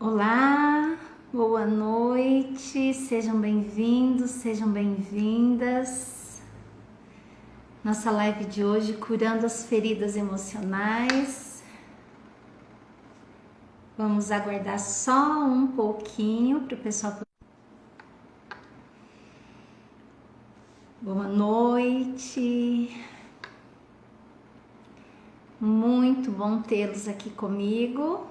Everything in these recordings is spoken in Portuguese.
Olá, boa noite, sejam bem-vindos, sejam bem-vindas. Nossa live de hoje, curando as feridas emocionais. Vamos aguardar só um pouquinho para o pessoal. Boa noite. Muito bom tê-los aqui comigo.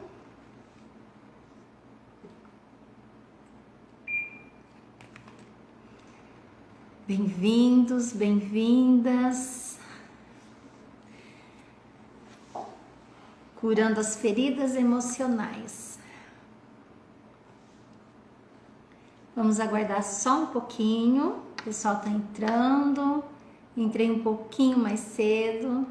Bem-vindos, bem-vindas. Curando as feridas emocionais. Vamos aguardar só um pouquinho. O pessoal tá entrando. Entrei um pouquinho mais cedo.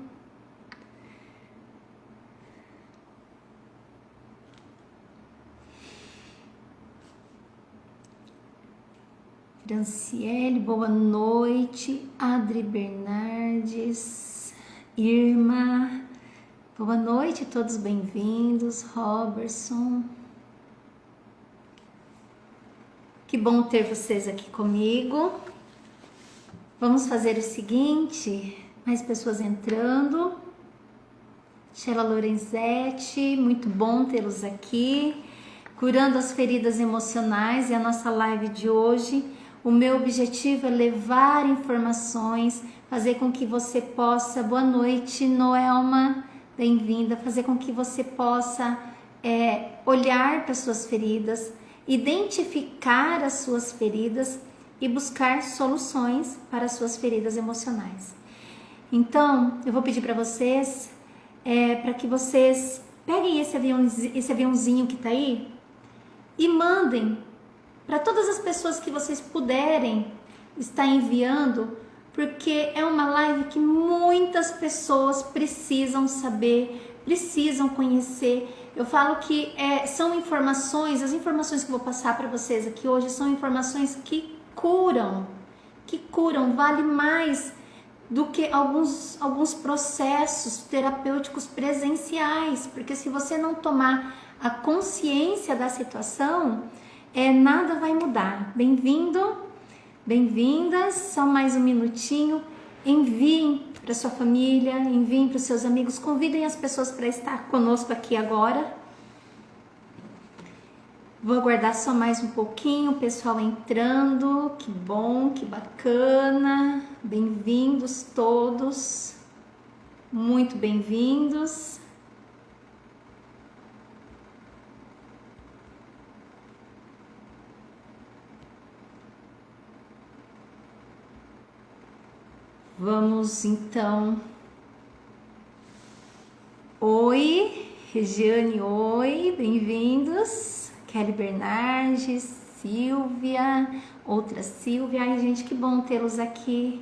Franciele, boa noite. Adri Bernardes, Irma, boa noite, todos bem-vindos. Robertson, que bom ter vocês aqui comigo. Vamos fazer o seguinte, mais pessoas entrando. Sheila Lorenzetti, muito bom tê-los aqui. Curando as feridas emocionais, e a nossa live de hoje. O meu objetivo é levar informações, fazer com que você possa, boa noite Noelma, bem-vinda, fazer com que você possa olhar para suas feridas, identificar as suas feridas e buscar soluções para as suas feridas emocionais. Então, eu vou pedir para vocês, para que vocês peguem esse aviãozinho que está aí e mandem para todas as pessoas que vocês puderem estar enviando, porque é uma live que muitas pessoas precisam saber, precisam conhecer. Eu falo que são informações, as informações que eu vou passar para vocês aqui hoje são informações que curam, vale mais do que alguns processos terapêuticos presenciais, porque se você não tomar a consciência da situação, nada vai mudar. Bem-vindo, bem-vindas, só mais um minutinho. Enviem para sua família, enviem para os seus amigos, convidem as pessoas para estar conosco aqui agora. Vou aguardar só mais um pouquinho, o pessoal entrando. Que bom, que bacana. Bem-vindos todos, muito bem-vindos. Vamos então. Oi, Regiane, oi, bem-vindos. Kelly Bernardes, Silvia, outra Silvia. Ai, gente, que bom tê-los aqui.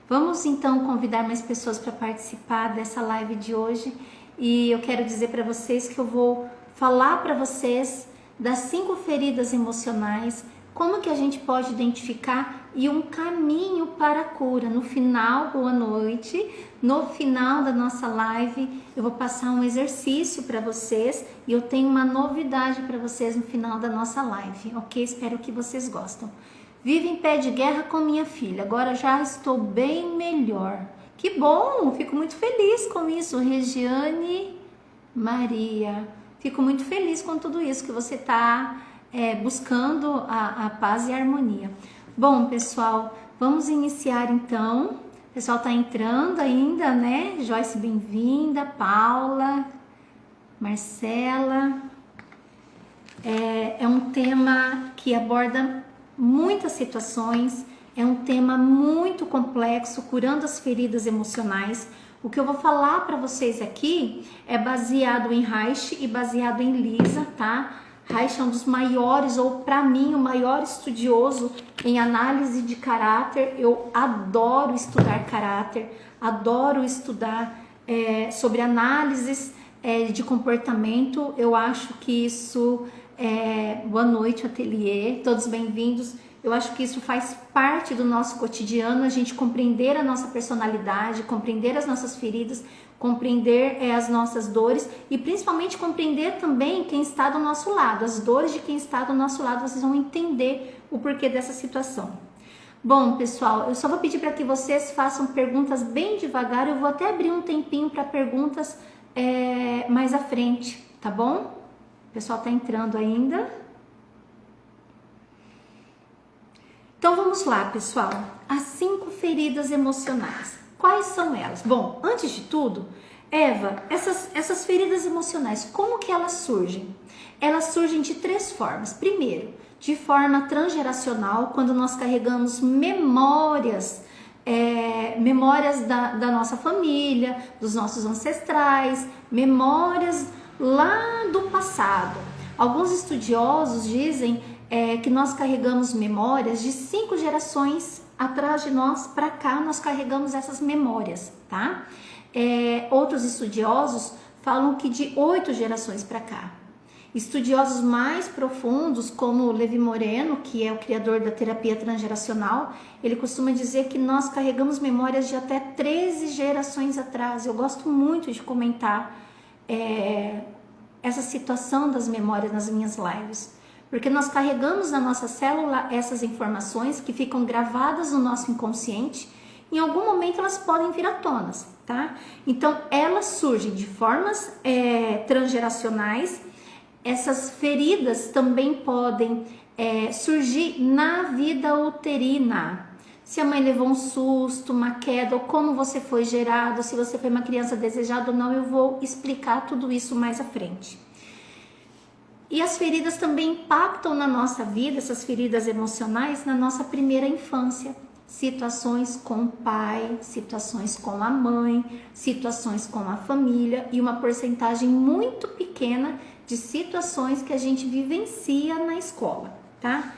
Vamos então convidar mais pessoas para participar dessa live de hoje. E eu quero dizer para vocês que eu vou falar para vocês das 5 feridas emocionais, como que a gente pode identificar e um caminho para a cura. No final, boa noite, no final da nossa live eu vou passar um exercício para vocês e eu tenho uma novidade para vocês no final da nossa live, ok? Espero que vocês gostem. Vivo em pé de guerra com minha filha, agora já estou bem melhor. Que bom, fico muito feliz com isso, Regiane Maria. Fico muito feliz com tudo isso que você está buscando a paz e a harmonia. Bom, pessoal, vamos iniciar então. O pessoal está entrando ainda, né? Joyce, bem-vinda. Paula, Marcela. É um tema que aborda muitas situações, é um tema muito complexo, curando as feridas emocionais. O que eu vou falar para vocês aqui é baseado em Reich e baseado em Lisa, tá? Reich é um dos maiores, ou para mim, o maior estudioso em análise de caráter. Eu adoro estudar caráter, adoro estudar sobre análises de comportamento. Eu acho que isso boa noite, ateliê, todos bem-vindos. Eu acho que isso faz parte do nosso cotidiano, a gente compreender a nossa personalidade, compreender as nossas feridas, compreender as nossas dores e principalmente compreender também quem está do nosso lado, as dores de quem está do nosso lado, vocês vão entender o porquê dessa situação. Bom, pessoal, eu só vou pedir para que vocês façam perguntas bem devagar, eu vou até abrir um tempinho para perguntas mais à frente, tá bom? O pessoal tá entrando ainda. Então vamos lá, pessoal. As 5 feridas emocionais. Quais são elas? Bom, antes de tudo, Eva, essas feridas emocionais, como que elas surgem? Elas surgem de 3 formas. Primeiro, de forma transgeracional, quando nós carregamos memórias da nossa família, dos nossos ancestrais, memórias lá do passado. Alguns estudiosos dizem que nós carregamos memórias de 5 gerações atrás de nós, para cá nós carregamos essas memórias, tá? Outros estudiosos falam que de 8 gerações para cá. Estudiosos mais profundos, como Levi Moreno, que é o criador da terapia transgeracional, ele costuma dizer que nós carregamos memórias de até 13 gerações atrás. Eu gosto muito de comentar essa situação das memórias nas minhas lives, porque nós carregamos na nossa célula essas informações que ficam gravadas no nosso inconsciente. Em algum momento elas podem vir à tona, tá? Então elas surgem de formas transgeracionais. Essas feridas também podem surgir na vida uterina. Se a mãe levou um susto, uma queda, ou como você foi gerado, se você foi uma criança desejada ou não, eu vou explicar tudo isso mais à frente. E as feridas também impactam na nossa vida, essas feridas emocionais, na nossa primeira infância. Situações com o pai, situações com a mãe, situações com a família e uma porcentagem muito pequena de situações que a gente vivencia na escola, tá?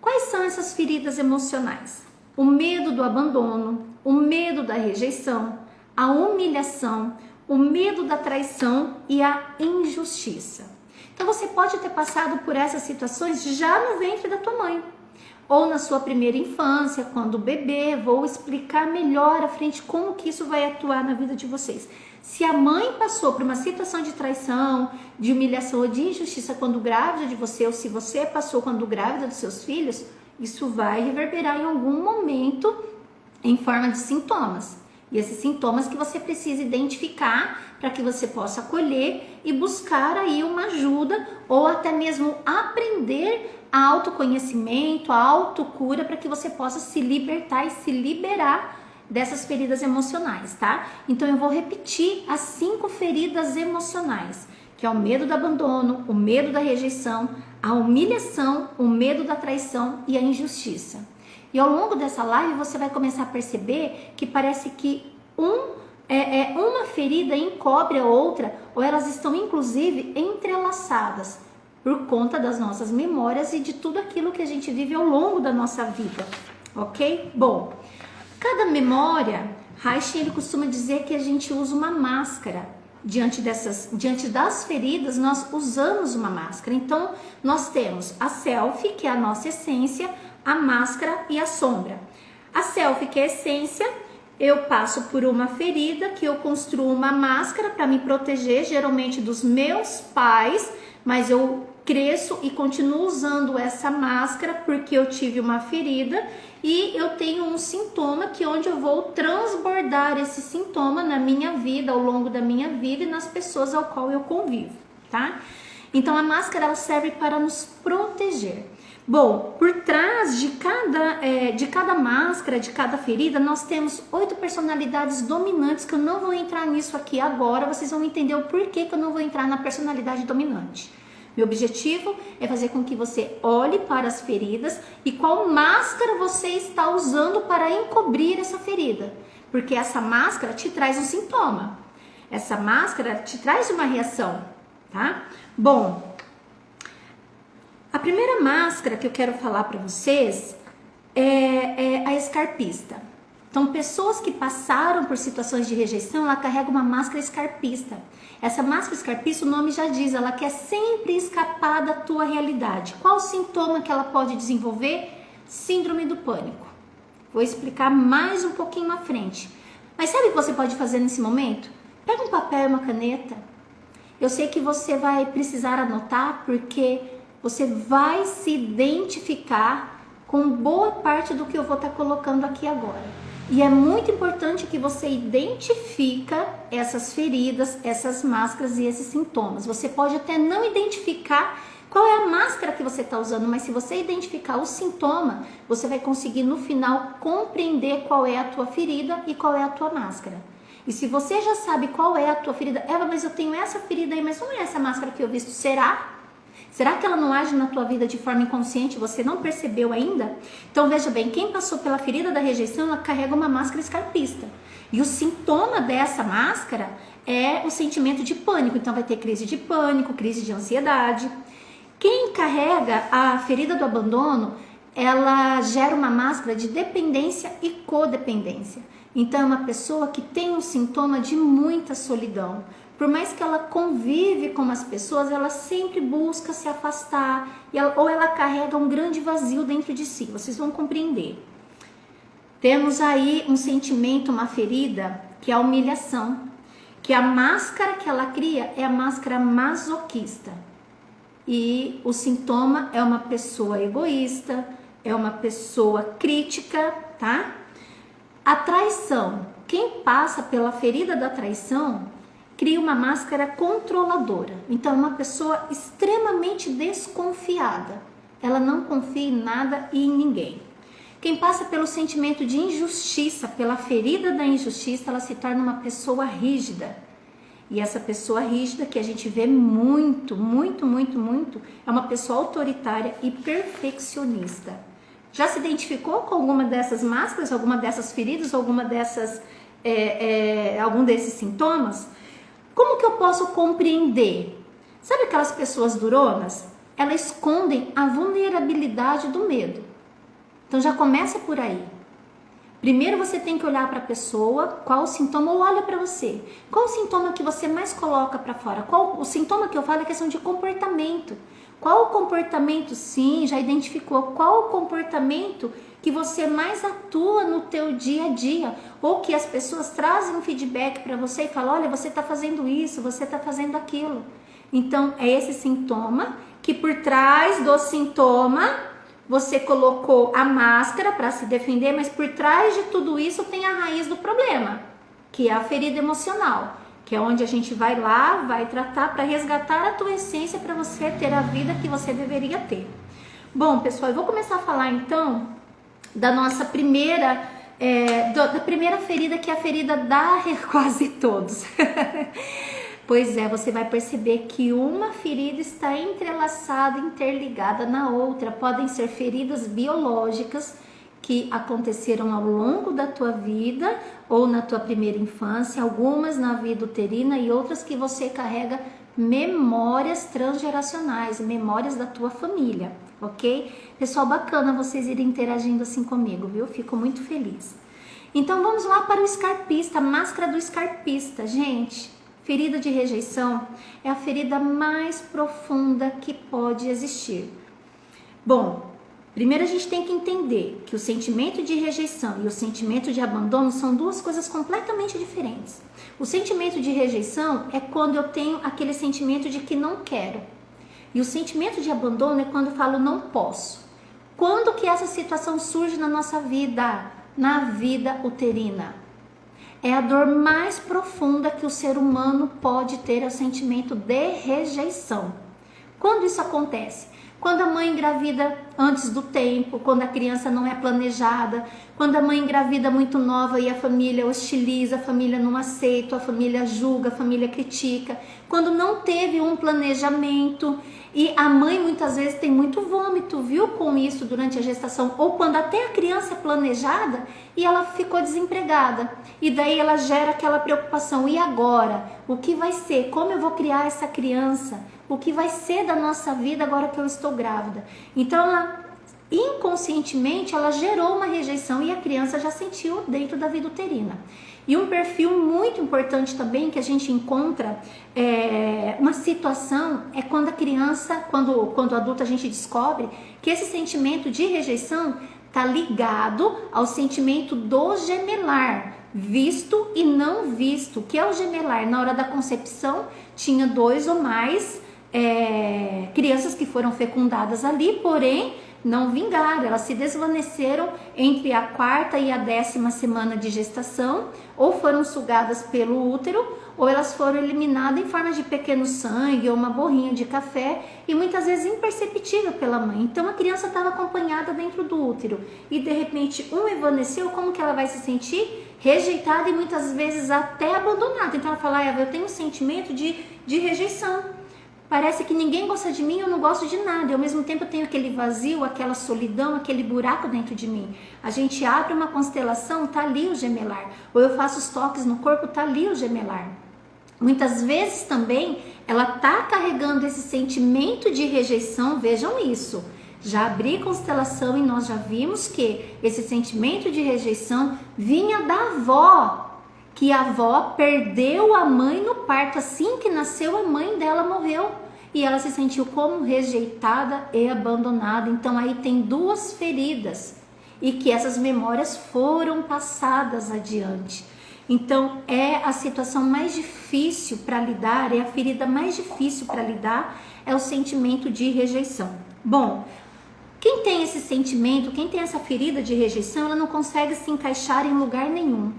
Quais são essas feridas emocionais? O medo do abandono, o medo da rejeição, a humilhação, o medo da traição e a injustiça. Então você pode ter passado por essas situações já no ventre da tua mãe, ou na sua primeira infância, quando bebê. Vou explicar melhor à frente como que isso vai atuar na vida de vocês. Se a mãe passou por uma situação de traição, de humilhação ou de injustiça quando grávida de você, ou se você passou quando grávida dos seus filhos, isso vai reverberar em algum momento em forma de sintomas. E esses sintomas que você precisa identificar para que você possa acolher e buscar aí uma ajuda ou até mesmo aprender a autoconhecimento, a autocura para que você possa se libertar e se liberar dessas feridas emocionais, tá? Então eu vou repetir as 5 feridas emocionais, que é o medo do abandono, o medo da rejeição, a humilhação, o medo da traição e a injustiça. E ao longo dessa live você vai começar a perceber que parece que uma ferida encobre a outra, ou elas estão inclusive entrelaçadas por conta das nossas memórias e de tudo aquilo que a gente vive ao longo da nossa vida, ok? Bom, cada memória, Reich, ele costuma dizer que a gente usa uma máscara. Diante das feridas, nós usamos uma máscara. Então, nós temos a self, que é a nossa essência, a máscara e a sombra. A self, que é a essência, eu passo por uma ferida que eu construo uma máscara para me proteger, geralmente dos meus pais, mas eu cresço e continuo usando essa máscara porque eu tive uma ferida e eu tenho um sintoma que onde eu vou transbordar esse sintoma na minha vida, ao longo da minha vida e nas pessoas ao qual eu convivo, tá? Então a máscara ela serve para nos proteger. Bom, por trás de cada máscara, de cada ferida, nós temos 8 personalidades dominantes, que eu não vou entrar nisso aqui agora, vocês vão entender o porquê que eu não vou entrar na personalidade dominante. Meu objetivo é fazer com que você olhe para as feridas e qual máscara você está usando para encobrir essa ferida. Porque essa máscara te traz um sintoma. Essa máscara te traz uma reação, tá? Bom, a primeira máscara que eu quero falar para vocês é a escarpista. Então, pessoas que passaram por situações de rejeição, ela carrega uma máscara escarpista. Essa máscara escarpista, o nome já diz, ela quer sempre escapar da tua realidade. Qual o sintoma que ela pode desenvolver? Síndrome do pânico. Vou explicar mais um pouquinho à frente. Mas sabe o que você pode fazer nesse momento? Pega um papel e uma caneta. Eu sei que você vai precisar anotar porque você vai se identificar com boa parte do que eu vou estar colocando aqui agora. E é muito importante que você identifica essas feridas, essas máscaras e esses sintomas. Você pode até não identificar qual é a máscara que você está usando, mas se você identificar o sintoma, você vai conseguir no final compreender qual é a tua ferida e qual é a tua máscara. E se você já sabe qual é a tua ferida, Eva, mas eu tenho essa ferida aí, mas não é essa máscara que eu visto, será? Será que ela não age na tua vida de forma inconsciente? Você não percebeu ainda? Então veja bem, quem passou pela ferida da rejeição, ela carrega uma máscara escarpista. E o sintoma dessa máscara é o sentimento de pânico. Então vai ter crise de pânico, crise de ansiedade. Quem carrega a ferida do abandono, ela gera uma máscara de dependência e codependência. Então é uma pessoa que tem um sintoma de muita solidão. Por mais que ela convive com as pessoas, ela sempre busca se afastar, ou ela carrega um grande vazio dentro de si. Vocês vão compreender. Temos aí um sentimento, uma ferida, que é a humilhação, que a máscara que ela cria é a máscara masoquista. E o sintoma é uma pessoa egoísta, é uma pessoa crítica, tá? A traição. Quem passa pela ferida da traição cria uma máscara controladora. Então é uma pessoa extremamente desconfiada. Ela não confia em nada e em ninguém. Quem passa pelo sentimento de injustiça, pela ferida da injustiça, ela se torna uma pessoa rígida. E essa pessoa rígida, que a gente vê muito, é uma pessoa autoritária e perfeccionista. Já se identificou com alguma dessas máscaras, alguma dessas feridas, algum desses sintomas? Como que eu posso compreender? Sabe aquelas pessoas duronas? Elas escondem a vulnerabilidade do medo. Então já começa por aí. Primeiro você tem que olhar para a pessoa, qual o sintoma, ou olha para você. Qual o sintoma que você mais coloca para fora? Qual o sintoma que eu falo é questão de comportamento. Qual o comportamento, sim, já identificou, qual o comportamento que você mais atua no teu dia a dia, ou que as pessoas trazem um feedback para você e falam, olha, você está fazendo isso, você está fazendo aquilo. Então, é esse sintoma que por trás do sintoma, você colocou a máscara para se defender, mas por trás de tudo isso tem a raiz do problema, que é a ferida emocional, que é onde a gente vai lá, vai tratar para resgatar a tua essência para você ter a vida que você deveria ter. Bom, pessoal, eu vou começar a falar então da nossa primeira, da primeira ferida, que é a ferida da quase todos. Pois é, você vai perceber que uma ferida está entrelaçada, interligada na outra. Podem ser feridas biológicas que aconteceram ao longo da tua vida ou na tua primeira infância, algumas na vida uterina e outras que você carrega memórias transgeracionais, memórias da tua família, ok? Pessoal, bacana vocês irem interagindo assim comigo, viu? Fico muito feliz. Então vamos lá para o escarpista, a máscara do escarpista. Gente, ferida de rejeição é a ferida mais profunda que pode existir. Bom, primeiro a gente tem que entender que o sentimento de rejeição e o sentimento de abandono são duas coisas completamente diferentes. O sentimento de rejeição é quando eu tenho aquele sentimento de que não quero. E o sentimento de abandono é quando eu falo não posso. Quando que essa situação surge na nossa vida? Na vida uterina. É a dor mais profunda que o ser humano pode ter, é o sentimento de rejeição. Quando isso acontece? Quando a mãe engravida antes do tempo, quando a criança não é planejada, quando a mãe engravida muito nova e a família hostiliza, a família não aceita, a família julga, a família critica, quando não teve um planejamento e a mãe muitas vezes tem muito vômito, viu, com isso durante a gestação, ou quando até a criança é planejada e ela ficou desempregada, e daí ela gera aquela preocupação, e agora? O que vai ser? Como eu vou criar essa criança? O que vai ser da nossa vida agora que eu estou grávida? Então, ela, inconscientemente, ela gerou uma rejeição e a criança já sentiu dentro da vida uterina. E um perfil muito importante também que a gente encontra, uma situação, é quando a criança, quando adulta, a gente descobre que esse sentimento de rejeição está ligado ao sentimento do gemelar, visto e não visto. O que é o gemelar? Na hora da concepção, tinha 2 ou mais crianças que foram fecundadas ali, porém não vingaram, elas se desvaneceram entre a 4ª e a 10ª semana de gestação, ou foram sugadas pelo útero, ou elas foram eliminadas em forma de pequeno sangue ou uma borrinha de café, e muitas vezes imperceptível pela mãe. Então a criança estava acompanhada dentro do útero e de repente evaneceu, como que ela vai se sentir? Rejeitada e muitas vezes até abandonada. Então ela fala, eu tenho um sentimento de rejeição. Parece que ninguém gosta de mim, eu não gosto de nada. E ao mesmo tempo eu tenho aquele vazio, aquela solidão, aquele buraco dentro de mim. A gente abre uma constelação, tá ali o gemelar. Ou eu faço os toques no corpo, tá ali o gemelar. Muitas vezes também ela tá carregando esse sentimento de rejeição, vejam isso. Já abri constelação e nós já vimos que esse sentimento de rejeição vinha da avó. Que a avó perdeu a mãe no parto, assim que nasceu a mãe dela morreu e ela se sentiu como rejeitada e abandonada. Então aí tem 2 feridas e que essas memórias foram passadas adiante. Então é a situação mais difícil para lidar, é a ferida mais difícil para lidar, é o sentimento de rejeição. Bom, quem tem esse sentimento, quem tem essa ferida de rejeição, ela não consegue se encaixar em lugar nenhum.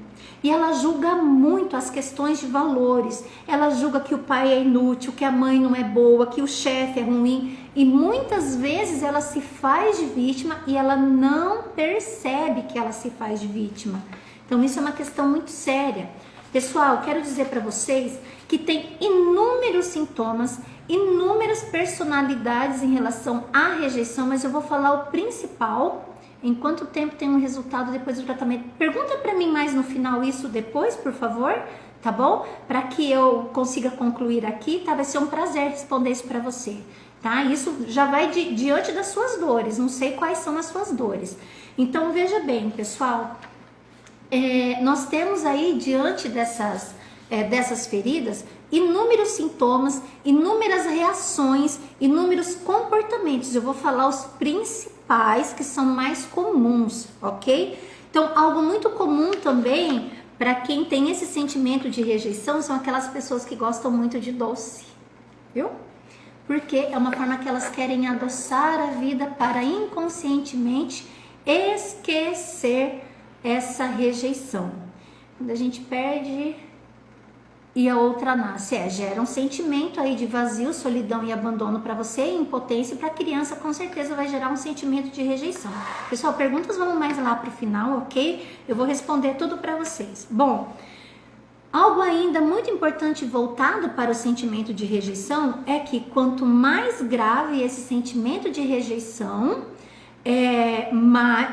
E ela julga muito as questões de valores. Ela julga que o pai é inútil, que a mãe não é boa, que o chefe é ruim. E muitas vezes ela se faz de vítima e ela não percebe que ela se faz de vítima. Então isso é uma questão muito séria. Pessoal, quero dizer para vocês que tem inúmeros sintomas, inúmeras personalidades em relação à rejeição, mas eu vou falar o principal. Em quanto tempo tem um resultado depois do tratamento? Pergunta para mim mais no final isso depois, por favor, tá bom? Para que eu consiga concluir aqui, tá? Vai ser um prazer responder isso para você, tá? Isso já vai diante das suas dores, não sei quais são as suas dores. Então, veja bem, pessoal, nós temos aí, diante dessas feridas, inúmeros sintomas, inúmeras reações, inúmeros comportamentos. Eu vou falar os principais que são mais comuns, ok? Então, algo muito comum também para quem tem esse sentimento de rejeição são aquelas pessoas que gostam muito de doce, viu? Porque é uma forma que elas querem adoçar a vida para inconscientemente esquecer essa rejeição. Quando a gente perde e a outra nasce, gera um sentimento aí de vazio, solidão e abandono para você, e impotência, para a criança com certeza vai gerar um sentimento de rejeição. Pessoal, perguntas vamos mais lá para o final, ok? Eu vou responder tudo para vocês. Bom, algo ainda muito importante voltado para o sentimento de rejeição é que quanto mais grave esse sentimento de rejeição,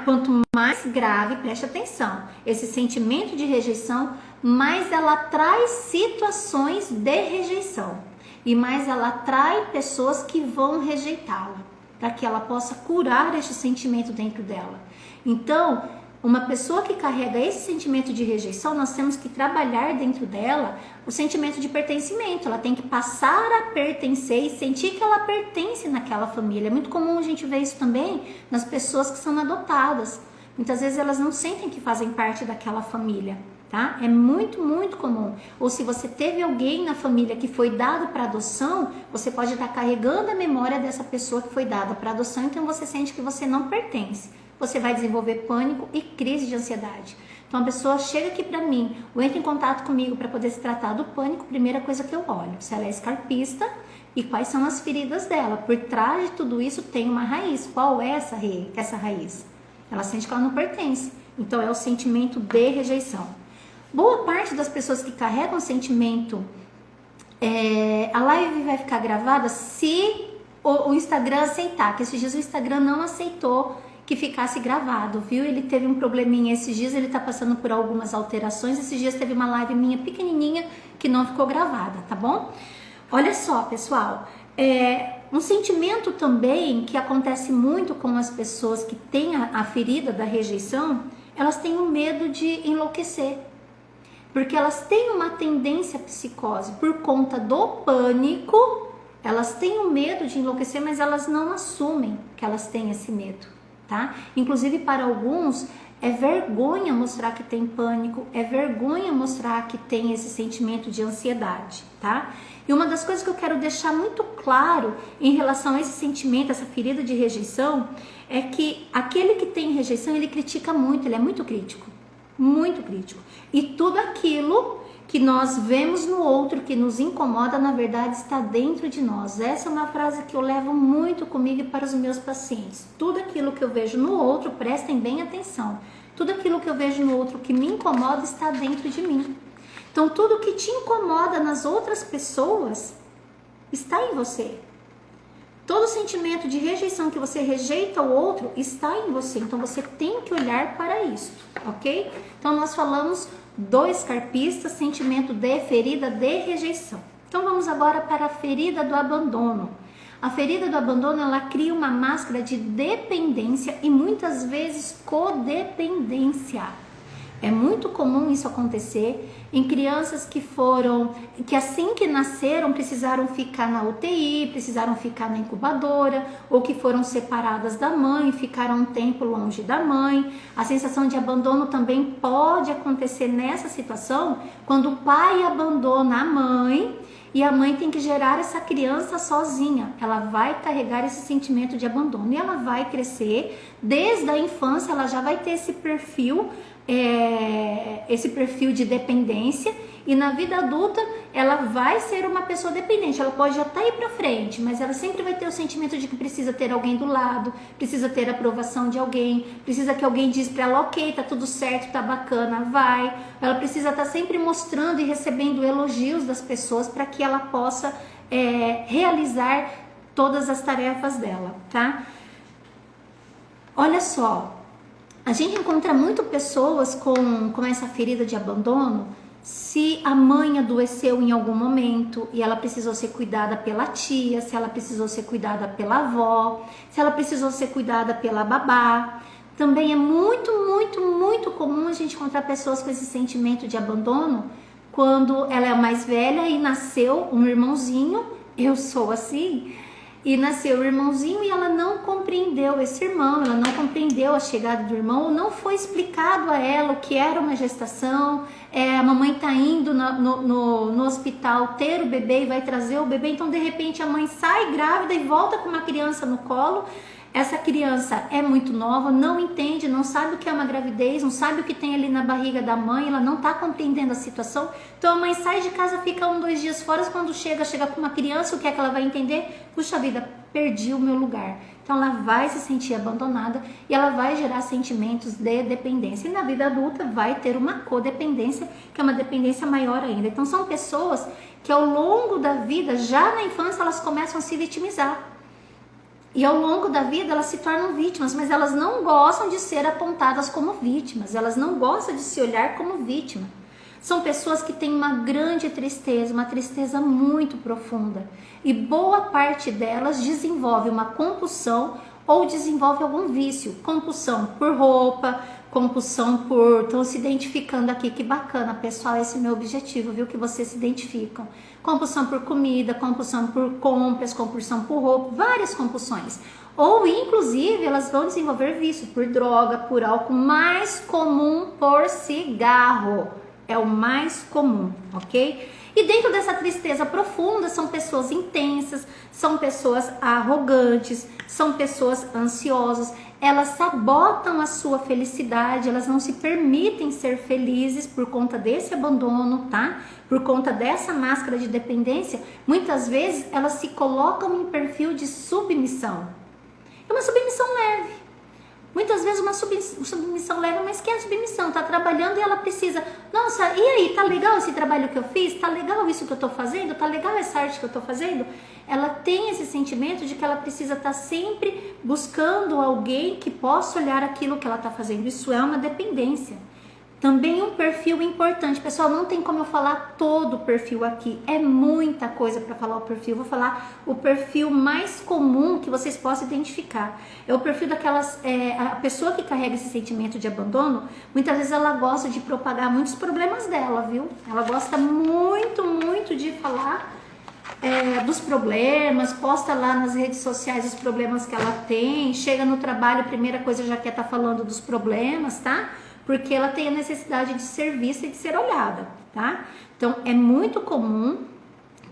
quanto mais grave, preste atenção, esse sentimento de rejeição, mais ela atrai situações de rejeição e mais ela atrai pessoas que vão rejeitá-la, para que ela possa curar este sentimento dentro dela. Então, uma pessoa que carrega esse sentimento de rejeição, nós temos que trabalhar dentro dela o sentimento de pertencimento. Ela tem que passar a pertencer e sentir que ela pertence naquela família. É muito comum a gente ver isso também nas pessoas que são adotadas. Muitas vezes elas não sentem que fazem parte daquela família, tá? É muito, muito comum. Ou se você teve alguém na família que foi dado para adoção, você pode estar carregando a memória dessa pessoa que foi dada para adoção, então você sente que você não pertence. Você vai desenvolver pânico e crise de ansiedade. Então a pessoa chega aqui para mim, ou entra em contato comigo para poder se tratar do pânico, primeira coisa que eu olho, se ela é escarpista e quais são as feridas dela. Por trás de tudo isso tem uma raiz. Qual é essa raiz? Ela sente que ela não pertence. Então é o sentimento de rejeição. Boa parte das pessoas que carregam o sentimento, a live vai ficar gravada se o Instagram aceitar, que esses dias o Instagram não aceitou que ficasse gravado, viu? Ele teve um probleminha esses dias, ele tá passando por algumas alterações. Esses dias teve uma live minha pequenininha que não ficou gravada, tá bom? Olha só, pessoal, um sentimento também que acontece muito com as pessoas que têm a ferida da rejeição, elas têm o medo de enlouquecer, porque elas têm uma tendência à psicose por conta do pânico. Elas têm o medo de enlouquecer, mas elas não assumem que elas têm esse medo. tá? Inclusive para alguns é vergonha mostrar que tem pânico, é vergonha mostrar que tem esse sentimento de ansiedade, tá? E uma das coisas que eu quero deixar muito claro em relação a esse sentimento, essa ferida de rejeição, é que aquele que tem rejeição, ele critica muito, ele é muito crítico, muito crítico. E tudo aquilo que nós vemos no outro, que nos incomoda, na verdade está dentro de nós. Essa é uma frase que eu levo muito comigo e para os meus pacientes. Tudo aquilo que eu vejo no outro, prestem bem atenção, tudo aquilo que eu vejo no outro que me incomoda está dentro de mim. Então tudo que te incomoda nas outras pessoas está em você. Todo sentimento de rejeição que você rejeita o outro está em você. Então você tem que olhar para isso, ok? Então nós falamos do escarpista, sentimento de ferida de rejeição. Então vamos agora para a ferida do abandono. A ferida do abandono, ela cria uma máscara de dependência e muitas vezes codependência. É muito comum isso acontecer em crianças que assim que nasceram precisaram ficar na UTI, precisaram ficar na incubadora, ou que foram separadas da mãe, ficaram um tempo longe da mãe. A sensação de abandono também pode acontecer nessa situação quando o pai abandona a mãe e a mãe tem que gerar essa criança sozinha. Ela vai carregar esse sentimento de abandono e ela vai crescer. Desde a infância ela já vai ter esse perfil de dependência, e na vida adulta ela vai ser uma pessoa dependente. Ela pode já estar aí pra frente, mas ela sempre vai ter o sentimento de que precisa ter alguém do lado, precisa ter a aprovação de alguém, precisa que alguém diz pra ela, ok, tá tudo certo, tá bacana, vai. Ela precisa estar sempre mostrando e recebendo elogios das pessoas para que ela possa realizar todas as tarefas dela, tá? Olha só, a gente encontra muito pessoas com essa ferida de abandono se a mãe adoeceu em algum momento e ela precisou ser cuidada pela tia, se ela precisou ser cuidada pela avó, se ela precisou ser cuidada pela babá. Também é muito, muito, muito comum a gente encontrar pessoas com esse sentimento de abandono quando ela é mais velha e nasceu um irmãozinho, eu sou assim, e nasceu o irmãozinho e ela não compreendeu esse irmão, ela não compreendeu a chegada do irmão, ou não foi explicado a ela o que era uma gestação. A mamãe tá indo no hospital ter o bebê e vai trazer o bebê, então de repente a mãe sai grávida e volta com uma criança no colo. Essa criança é muito nova, não entende, não sabe o que é uma gravidez, não sabe o que tem ali na barriga da mãe, ela não está compreendendo a situação. Então a mãe sai de casa, fica 1, 2 dias fora, quando chega com uma criança, o que é que ela vai entender? Puxa vida, perdi o meu lugar. Então ela vai se sentir abandonada e ela vai gerar sentimentos de dependência. E na vida adulta vai ter uma codependência, que é uma dependência maior ainda. Então são pessoas que ao longo da vida, já na infância, elas começam a se vitimizar. E ao longo da vida elas se tornam vítimas, mas elas não gostam de ser apontadas como vítimas, elas não gostam de se olhar como vítima. São pessoas que têm uma grande tristeza, uma tristeza muito profunda. E boa parte delas desenvolve uma compulsão ou desenvolve algum vício. Compulsão por roupa, compulsão por... Estão se identificando aqui, que bacana, pessoal, esse é o meu objetivo, viu? Que vocês se identificam. Compulsão por comida, compulsão por compras, compulsão por roupa, várias compulsões. Ou, inclusive, elas vão desenvolver vício por droga, por álcool, mais comum por cigarro. É o mais comum, ok? E dentro dessa tristeza profunda são pessoas intensas, são pessoas arrogantes, são pessoas ansiosas. Elas sabotam a sua felicidade, elas não se permitem ser felizes por conta desse abandono, tá? Por conta dessa máscara de dependência. Muitas vezes elas se colocam em perfil de submissão. É uma submissão leve. Muitas vezes uma submissão leve, mas que é a submissão? Tá trabalhando e ela precisa, nossa, e aí, tá legal esse trabalho que eu fiz? Tá legal isso que eu tô fazendo? Tá legal essa arte que eu tô fazendo? Ela tem esse sentimento de que ela precisa estar sempre buscando alguém que possa olhar aquilo que ela tá fazendo. Isso é uma dependência. Também um perfil importante, pessoal, não tem como eu falar todo o perfil aqui, é muita coisa para falar o perfil. Vou falar o perfil mais comum que vocês possam identificar. É o perfil daquelas, a pessoa que carrega esse sentimento de abandono, muitas vezes ela gosta de propagar muitos problemas dela, viu? Ela gosta muito, muito de falar dos problemas, posta lá nas redes sociais os problemas que ela tem, chega no trabalho, a primeira coisa já quer estar falando dos problemas, tá? Porque ela tem a necessidade de ser vista e de ser olhada, tá? Então, é muito comum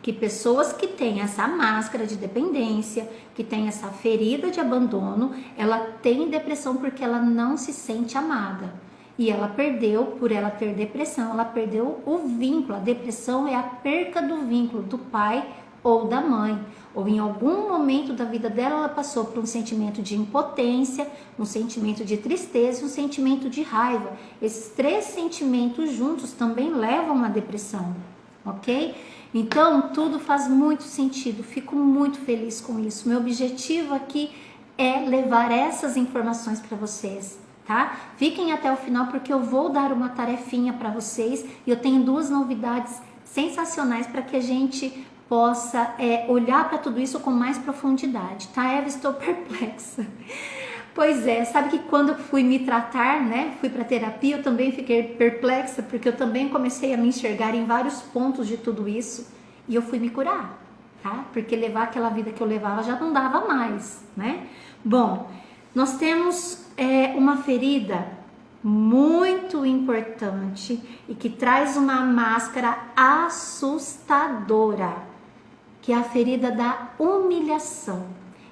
que pessoas que têm essa máscara de dependência, que têm essa ferida de abandono, ela tem depressão porque ela não se sente amada. E ela perdeu, por ela ter depressão, ela perdeu o vínculo. A depressão é a perca do vínculo do pai ou da mãe. Ou em algum momento da vida dela, ela passou por um sentimento de impotência, um sentimento de tristeza e um sentimento de raiva. Esses 3 sentimentos juntos também levam à depressão, ok? Então, tudo faz muito sentido. Fico muito feliz com isso. Meu objetivo aqui é levar essas informações para vocês. Tá? Fiquem até o final porque eu vou dar uma tarefinha para vocês e eu tenho 2 novidades sensacionais para que a gente possa olhar para tudo isso com mais profundidade, tá? Eva, estou perplexa. Pois é, sabe que quando eu fui me tratar, né, fui para terapia, eu também fiquei perplexa porque eu também comecei a me enxergar em vários pontos de tudo isso e eu fui me curar, tá? Porque levar aquela vida que eu levava já não dava mais, né? Bom, nós temos uma ferida muito importante e que traz uma máscara assustadora, que é a ferida da humilhação.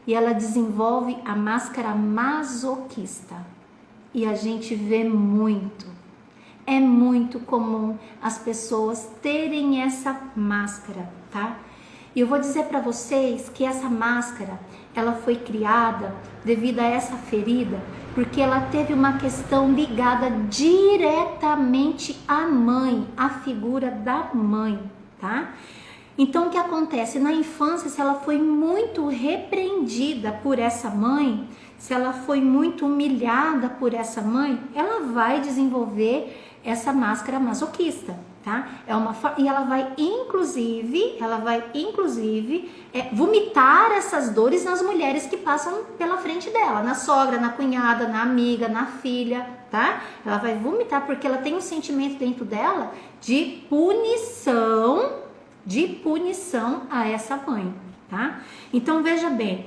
E ela desenvolve a máscara masoquista. E a gente vê muito. É muito comum as pessoas terem essa máscara, tá? E eu vou dizer para vocês que essa máscara, ela foi criada devido a essa ferida, porque ela teve uma questão ligada diretamente à mãe, à figura da mãe, tá? Então, o que acontece? Na infância, se ela foi muito repreendida por essa mãe, se ela foi muito humilhada por essa mãe, ela vai desenvolver essa máscara masoquista, tá? E ela vai inclusive vomitar essas dores nas mulheres que passam pela frente dela, na sogra, na cunhada, na amiga, na filha, tá? Ela vai vomitar porque ela tem um sentimento dentro dela de punição a essa mãe, tá? Então veja bem,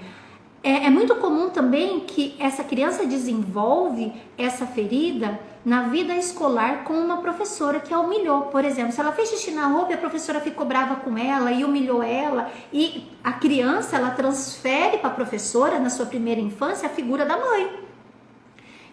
é muito comum também que essa criança desenvolve essa ferida na vida escolar com uma professora que a humilhou. Por exemplo, se ela fez xixi na roupa e a professora ficou brava com ela e humilhou ela, e a criança ela transfere para a professora na sua primeira infância a figura da mãe.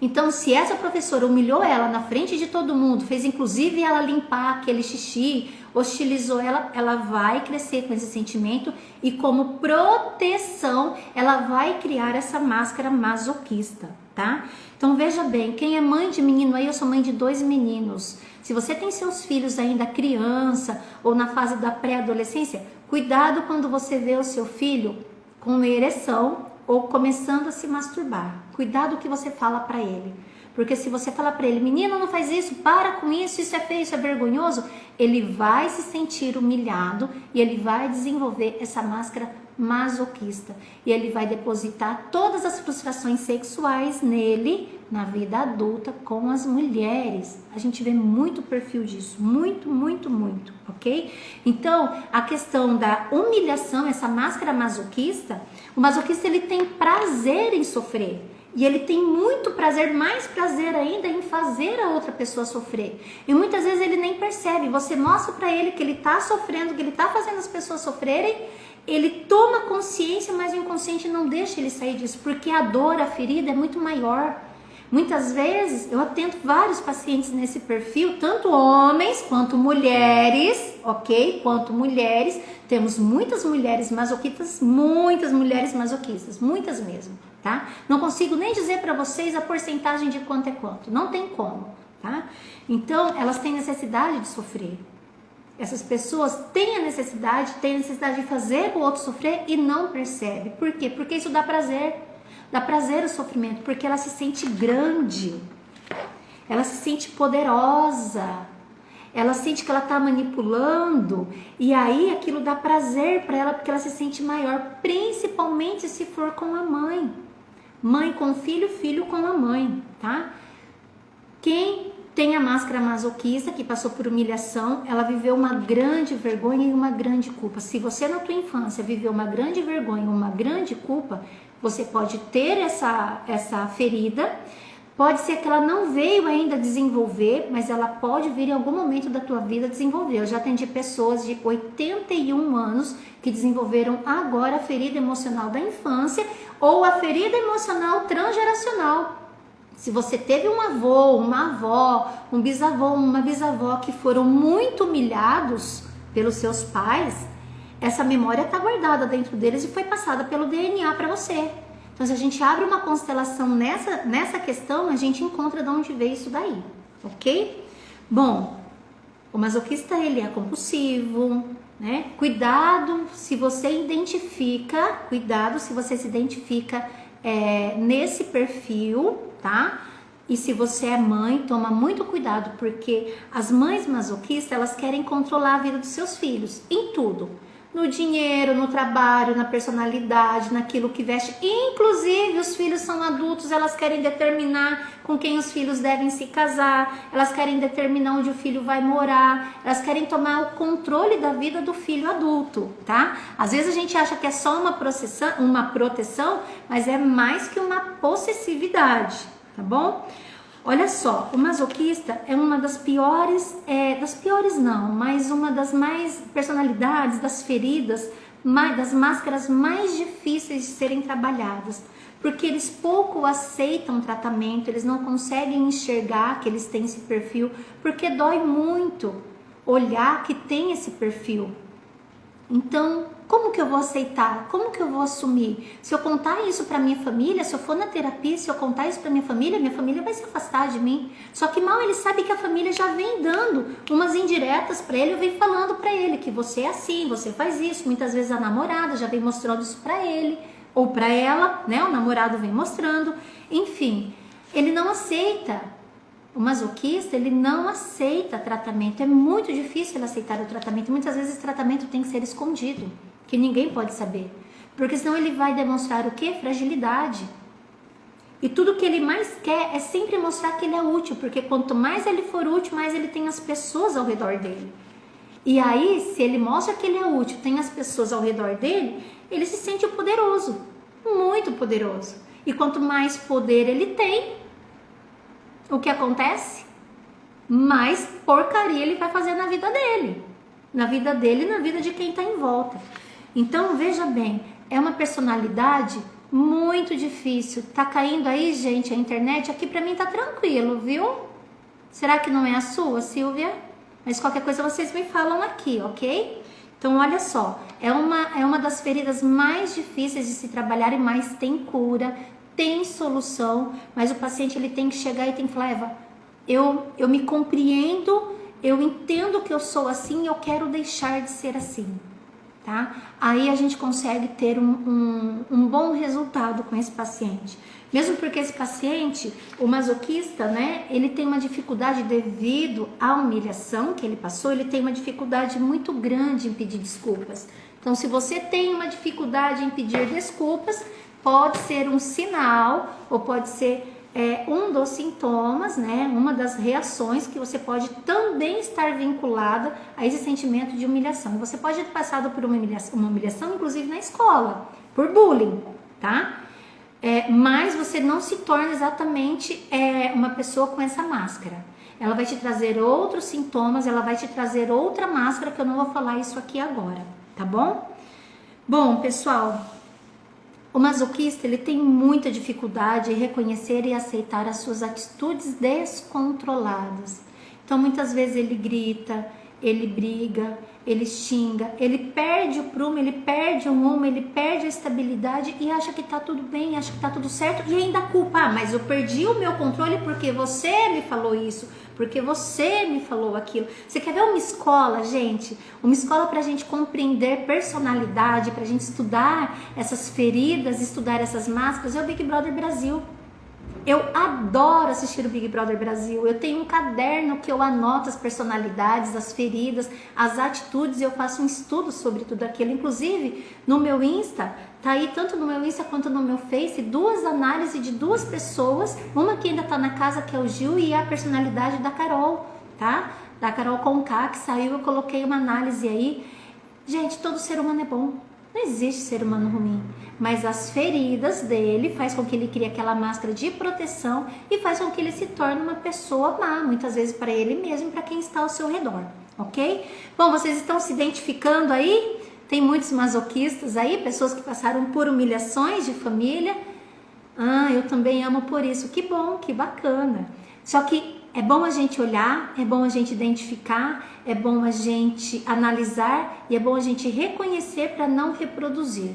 Então, se essa professora humilhou ela na frente de todo mundo, fez inclusive ela limpar aquele xixi, hostilizou ela, ela vai crescer com esse sentimento e como proteção, ela vai criar essa máscara masoquista, tá? Então, veja bem, quem é mãe de menino aí, eu sou mãe de 2 meninos. Se você tem seus filhos ainda criança ou na fase da pré-adolescência, cuidado quando você vê o seu filho com ereção ou começando a se masturbar. Cuidado o que você fala para ele. Porque se você falar para ele, menino, não faz isso, para com isso é feio, isso é vergonhoso, ele vai se sentir humilhado e ele vai desenvolver essa máscara masoquista. E ele vai depositar todas as frustrações sexuais nele, na vida adulta, com as mulheres. A gente vê muito perfil disso, muito, ok? Então, a questão da humilhação, essa máscara masoquista, o masoquista ele tem prazer em sofrer. E ele tem muito prazer, mais prazer ainda em fazer a outra pessoa sofrer. E muitas vezes ele nem percebe. Você mostra para ele que ele está sofrendo, que ele está fazendo as pessoas sofrerem. Ele toma consciência, mas o inconsciente não deixa ele sair disso. Porque a dor, a ferida é muito maior. Muitas vezes, eu atendo vários pacientes nesse perfil, tanto homens quanto mulheres, ok? Quanto mulheres. Temos muitas mulheres masoquistas, muitas mesmo, tá? Não consigo nem dizer para vocês a porcentagem de quanto é quanto, não tem como, tá? Então, elas têm necessidade de sofrer. Essas pessoas têm a necessidade de fazer o outro sofrer e não percebe. Por quê? Porque isso dá prazer ao sofrimento, porque ela se sente grande, ela se sente poderosa, ela sente que ela está manipulando e aí aquilo dá prazer para ela porque ela se sente maior, principalmente se for com a mãe. Mãe com filho, filho com a mãe, tá? Quem Tem a máscara masoquista, que passou por humilhação, ela viveu uma grande vergonha e uma grande culpa. Se você na tua infância viveu uma grande vergonha e uma grande culpa, você pode ter essa ferida, pode ser que ela não veio ainda desenvolver, mas ela pode vir em algum momento da tua vida desenvolver. Eu já atendi pessoas de 81 anos que desenvolveram agora a ferida emocional da infância ou a ferida emocional transgeracional. Se você teve um avô, uma avó, um bisavô, uma bisavó que foram muito humilhados pelos seus pais, essa memória está guardada dentro deles e foi passada pelo DNA para você. Então, se a gente abre uma constelação nessa questão, a gente encontra de onde veio isso daí, ok? Bom, o masoquista, ele é compulsivo, né? Cuidado se você se identifica nesse perfil, tá? E se você é mãe, toma muito cuidado, porque as mães masoquistas, elas querem controlar a vida dos seus filhos, em tudo. No dinheiro, no trabalho, na personalidade, naquilo que veste. Inclusive, os filhos são adultos, elas querem determinar com quem os filhos devem se casar, elas querem determinar onde o filho vai morar, elas querem tomar o controle da vida do filho adulto, tá? Às vezes a gente acha que é só uma proteção, mas é mais que uma possessividade, tá bom? Olha só, o masoquista é uma das piores, mas uma das mais personalidades, das feridas, das máscaras mais difíceis de serem trabalhadas, porque eles pouco aceitam tratamento, eles não conseguem enxergar que eles têm esse perfil, porque dói muito olhar que tem esse perfil. Então, como que eu vou aceitar? Como que eu vou assumir? Se eu contar isso para minha família, se eu for na terapia, se eu contar isso para minha família vai se afastar de mim. Só que mal ele sabe que a família já vem dando umas indiretas para ele, eu venho falando para ele que você é assim, você faz isso. Muitas vezes a namorada já vem mostrando isso para ele ou para ela, né? O namorado vem mostrando. Enfim, ele não aceita. O masoquista, ele não aceita tratamento. É muito difícil ele aceitar o tratamento. Muitas vezes o tratamento tem que ser escondido, que ninguém pode saber. Porque senão ele vai demonstrar o quê? Fragilidade. E tudo que ele mais quer é sempre mostrar que ele é útil. Porque quanto mais ele for útil, mais ele tem as pessoas ao redor dele. E aí, se ele mostra que ele é útil, tem as pessoas ao redor dele, ele se sente poderoso. Muito poderoso. E quanto mais poder ele tem, o que acontece? Mais porcaria ele vai fazer na vida dele. Na vida dele e na vida de quem está em volta. Então, veja bem, é uma personalidade muito difícil. Tá caindo aí, gente, a internet aqui pra mim tá tranquilo, viu? Será que não é a sua, Silvia? Mas qualquer coisa vocês me falam aqui, ok? Então, olha só, é uma das feridas mais difíceis de se trabalhar e mais tem cura, tem solução, mas o paciente ele tem que chegar e tem que falar, Eva, eu me compreendo, eu entendo que eu sou assim, eu quero deixar de ser assim, tá? Aí a gente consegue ter um bom resultado com esse paciente. Mesmo porque esse paciente, o masoquista, né, ele tem uma dificuldade devido à humilhação que ele passou, ele tem uma dificuldade muito grande em pedir desculpas. Então, se você tem uma dificuldade em pedir desculpas, pode ser um sinal ou pode ser um dos sintomas, né? Uma das reações que você pode também estar vinculada a esse sentimento de humilhação. Você pode ter passado por uma humilhação inclusive na escola, por bullying, tá? Mas você não se torna exatamente uma pessoa com essa máscara. Ela vai te trazer outros sintomas, ela vai te trazer outra máscara que eu não vou falar isso aqui agora, tá bom? Bom, pessoal, o masoquista, ele tem muita dificuldade em reconhecer e aceitar as suas atitudes descontroladas. Então, muitas vezes ele grita, ele briga, ele xinga, ele perde o prumo, ele perde o rumo, ele perde a estabilidade e acha que tá tudo bem, acha que tá tudo certo e ainda culpa. Mas eu perdi o meu controle porque você me falou isso, porque você me falou aquilo. Você quer ver uma escola, gente? Uma escola pra gente compreender personalidade, pra gente estudar essas feridas, estudar essas máscaras, é o Big Brother Brasil. Eu adoro assistir o Big Brother Brasil. Eu tenho um caderno que eu anoto as personalidades, as feridas, as atitudes, e eu faço um estudo sobre tudo aquilo. Inclusive, no meu Insta, tá aí tanto no meu Insta quanto no meu Face, 2 análises de 2 pessoas, uma que ainda tá na casa, que é o Gil, e a personalidade da Carol, tá? Da Carol Conká, que saiu, eu coloquei uma análise aí. Gente, todo ser humano é bom. Não existe ser humano ruim, mas as feridas dele faz com que ele crie aquela máscara de proteção e faz com que ele se torne uma pessoa má, muitas vezes para ele mesmo e para quem está ao seu redor, ok? Bom, vocês estão se identificando aí? Tem muitos masoquistas aí, pessoas que passaram por humilhações de família. Ah, eu também amo por isso. Que bom, que bacana. Só que é bom a gente olhar, é bom a gente identificar, é bom a gente analisar e é bom a gente reconhecer para não reproduzir.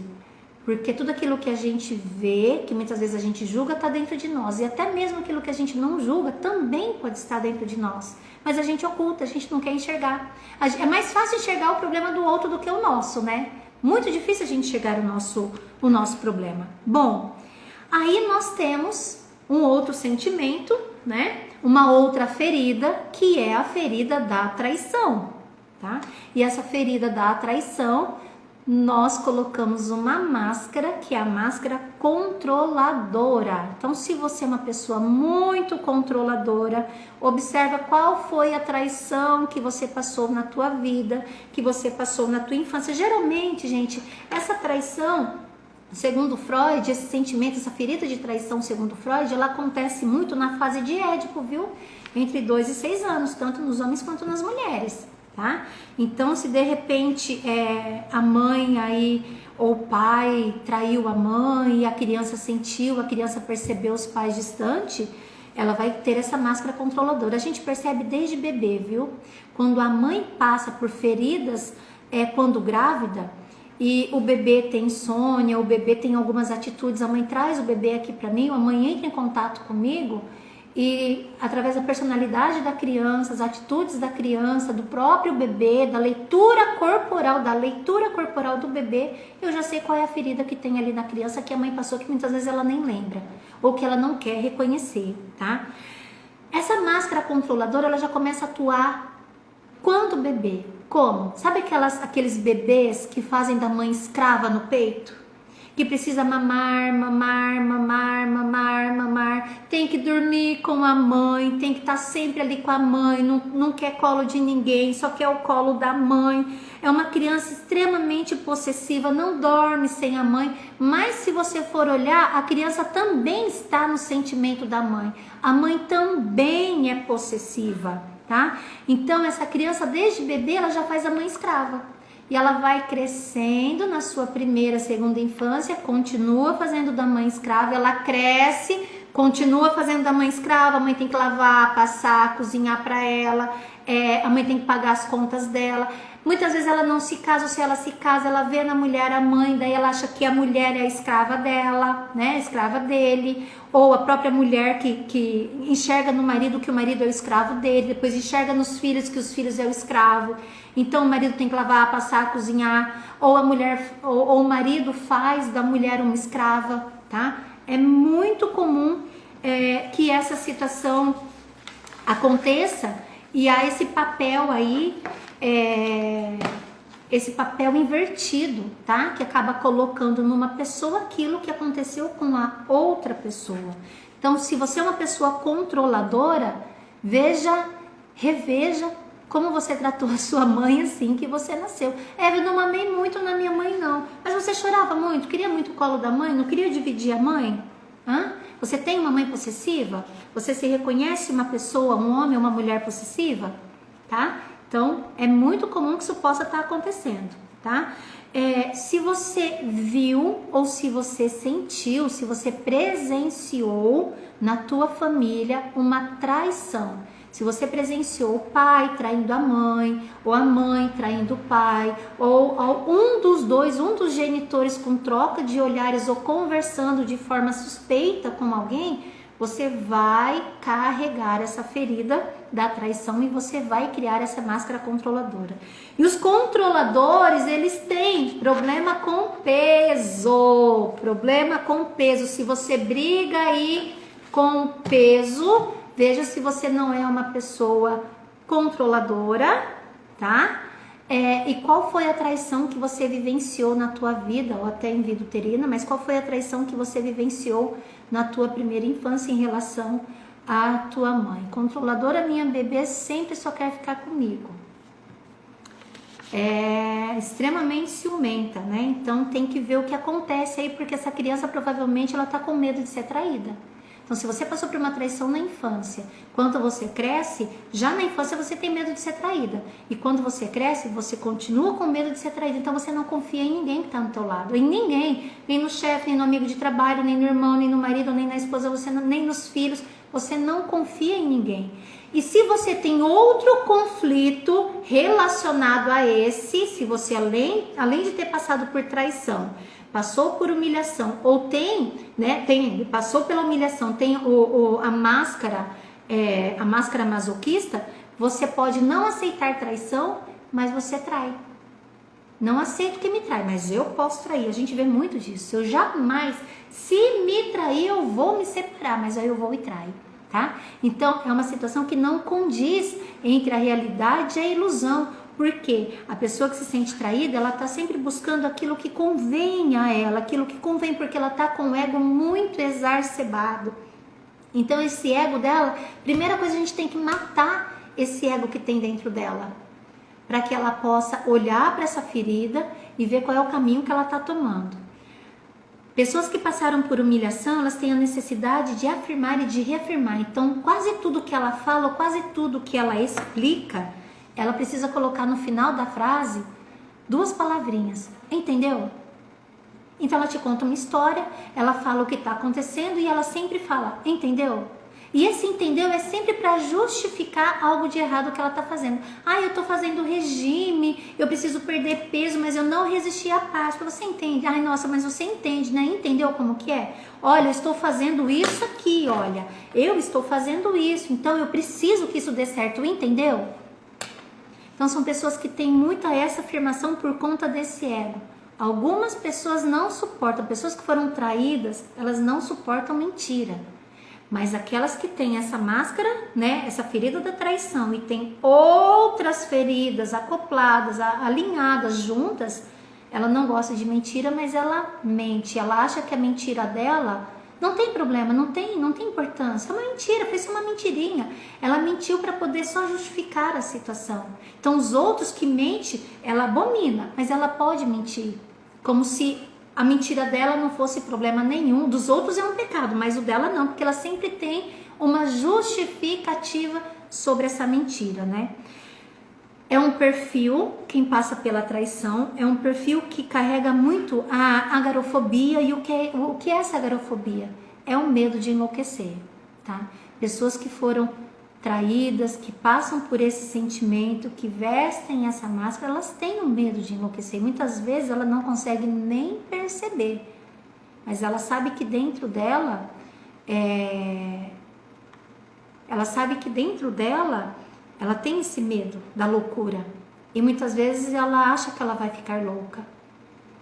Porque tudo aquilo que a gente vê, que muitas vezes a gente julga, está dentro de nós. E até mesmo aquilo que a gente não julga também pode estar dentro de nós. Mas a gente oculta, a gente não quer enxergar. É mais fácil enxergar o problema do outro do que o nosso, né? Muito difícil a gente enxergar o nosso problema. Bom, aí nós temos um outro sentimento, né? Uma outra ferida, que é a ferida da traição, tá? E essa ferida da traição, nós colocamos uma máscara, que é a máscara controladora. Então, se você é uma pessoa muito controladora, observa qual foi a traição que você passou na tua vida, que você passou na tua infância. Geralmente, gente, essa traição, segundo Freud, esse sentimento, essa ferida de traição, segundo Freud, ela acontece muito na fase de Édipo, viu? Entre 2 e 6 anos, tanto nos homens quanto nas mulheres, tá? Então, se de repente a mãe aí, ou o pai traiu a mãe e a criança sentiu, a criança percebeu os pais distantes, ela vai ter essa máscara controladora. A gente percebe desde bebê, viu? Quando a mãe passa por feridas, quando grávida, e o bebê tem insônia, o bebê tem algumas atitudes, a mãe traz o bebê aqui para mim, a mãe entra em contato comigo e através da personalidade da criança, as atitudes da criança, do próprio bebê, da leitura corporal do bebê, eu já sei qual é a ferida que tem ali na criança que a mãe passou, que muitas vezes ela nem lembra ou que ela não quer reconhecer, tá? Essa máscara controladora, ela já começa a atuar quando bebê. Como? Sabe aqueles bebês que fazem da mãe escrava no peito? Que precisa mamar, tem que dormir com a mãe, tem que estar sempre ali com a mãe, não quer colo de ninguém, só quer o colo da mãe. É uma criança extremamente possessiva, não dorme sem a mãe, mas se você for olhar, a criança também está no sentimento da mãe. A mãe também é possessiva, tá? Então essa criança desde bebê ela já faz a mãe escrava e ela vai crescendo na sua primeira, segunda infância, continua fazendo da mãe escrava, ela cresce, continua fazendo da mãe escrava, a mãe tem que lavar, passar, cozinhar para ela, a mãe tem que pagar as contas dela. Muitas vezes ela não se casa, ou se ela se casa, ela vê na mulher a mãe, daí ela acha que a mulher é a escrava dela, né, a escrava dele, ou a própria mulher que enxerga no marido que o marido é o escravo dele, depois enxerga nos filhos que os filhos é o escravo, então o marido tem que lavar, passar, cozinhar, ou a mulher, ou o marido faz da mulher uma escrava, tá? É muito comum que essa situação aconteça e há esse papel aí, esse papel invertido, tá? Que acaba colocando numa pessoa aquilo que aconteceu com a outra pessoa. Então, se você é uma pessoa controladora, reveja como você tratou a sua mãe assim que você nasceu. Eu não amei muito na minha mãe, não. Mas você chorava muito, queria muito o colo da mãe, não queria dividir a mãe? Você tem uma mãe possessiva? Você se reconhece uma pessoa, um homem ou uma mulher possessiva? Tá? Então, é muito comum que isso possa estar acontecendo, tá? Se você viu ou se você sentiu, se você presenciou na tua família uma traição, se você presenciou o pai traindo a mãe, ou a mãe traindo o pai, ou um dos genitores com troca de olhares ou conversando de forma suspeita com alguém, você vai carregar essa ferida da traição e você vai criar essa máscara controladora. E os controladores, eles têm problema com peso. Se você briga aí com peso. Veja se você não é uma pessoa controladora, tá? E qual foi a traição que você vivenciou na tua vida, ou até em vida uterina, mas qual foi a traição que você vivenciou na tua primeira infância em relação à tua mãe? Controladora, minha bebê sempre só quer ficar comigo. É extremamente ciumenta, né? Então tem que ver o que acontece aí, porque essa criança provavelmente ela tá com medo de ser traída. Então, se você passou por uma traição na infância, quando você cresce, já na infância você tem medo de ser traída. E quando você cresce, você continua com medo de ser traída. Então, você não confia em ninguém que está no teu lado. Em ninguém. Nem no chefe, nem no amigo de trabalho, nem no irmão, nem no marido, nem na esposa, nem nos filhos. Você não confia em ninguém. E se você tem outro conflito relacionado a esse, se você além de ter passado por traição, passou por humilhação, ou passou pela humilhação, tem a máscara masoquista, você pode não aceitar traição, mas você trai. Não aceito que me trai, mas eu posso trair. A gente vê muito disso. Eu jamais, se me trair, eu vou me separar, mas aí eu vou e traio, tá? Então, é uma situação que não condiz entre a realidade e a ilusão. Porque a pessoa que se sente traída, ela tá sempre buscando aquilo que convém a ela, aquilo que convém, porque ela tá com o ego muito exacerbado. Então esse ego dela, primeira coisa, a gente tem que matar esse ego que tem dentro dela, para que ela possa olhar para essa ferida e ver qual é o caminho que ela tá tomando. Pessoas que passaram por humilhação, elas têm a necessidade de afirmar e de reafirmar. Então quase tudo que ela fala, quase tudo que ela explica, ela precisa colocar no final da frase 2 palavrinhas, entendeu? Então ela te conta uma história, ela fala o que está acontecendo e ela sempre fala, entendeu? E esse entendeu é sempre para justificar algo de errado que ela está fazendo. Eu estou fazendo regime, eu preciso perder peso, mas eu não resisti à Páscoa. Você entende? Nossa, mas você entende, né? Entendeu como que é? Olha, eu estou fazendo isso aqui, olha. Eu estou fazendo isso, então eu preciso que isso dê certo, entendeu? Então são pessoas que têm muita essa afirmação por conta desse ego. Algumas pessoas não suportam, pessoas que foram traídas, elas não suportam mentira. Mas aquelas que têm essa máscara, né, essa ferida da traição e tem outras feridas acopladas, alinhadas, juntas, ela não gosta de mentira, mas ela mente. Ela acha que a mentira dela não tem problema, não tem importância. É uma mentira, foi só uma mentirinha. Ela mentiu para poder só justificar a situação. Então os outros que mentem, ela abomina, mas ela pode mentir. Como se a mentira dela não fosse problema nenhum. Dos outros é um pecado, mas o dela não, porque ela sempre tem uma justificativa sobre essa mentira, né? É um perfil, quem passa pela traição, é um perfil que carrega muito a agorafobia. E o que é essa agorafobia? É o medo de enlouquecer, tá? Pessoas que foram traídas, que passam por esse sentimento, que vestem essa máscara, elas têm o medo de enlouquecer. Muitas vezes ela não consegue nem perceber, mas ela sabe que dentro dela, ela tem esse medo da loucura. E muitas vezes ela acha que ela vai ficar louca.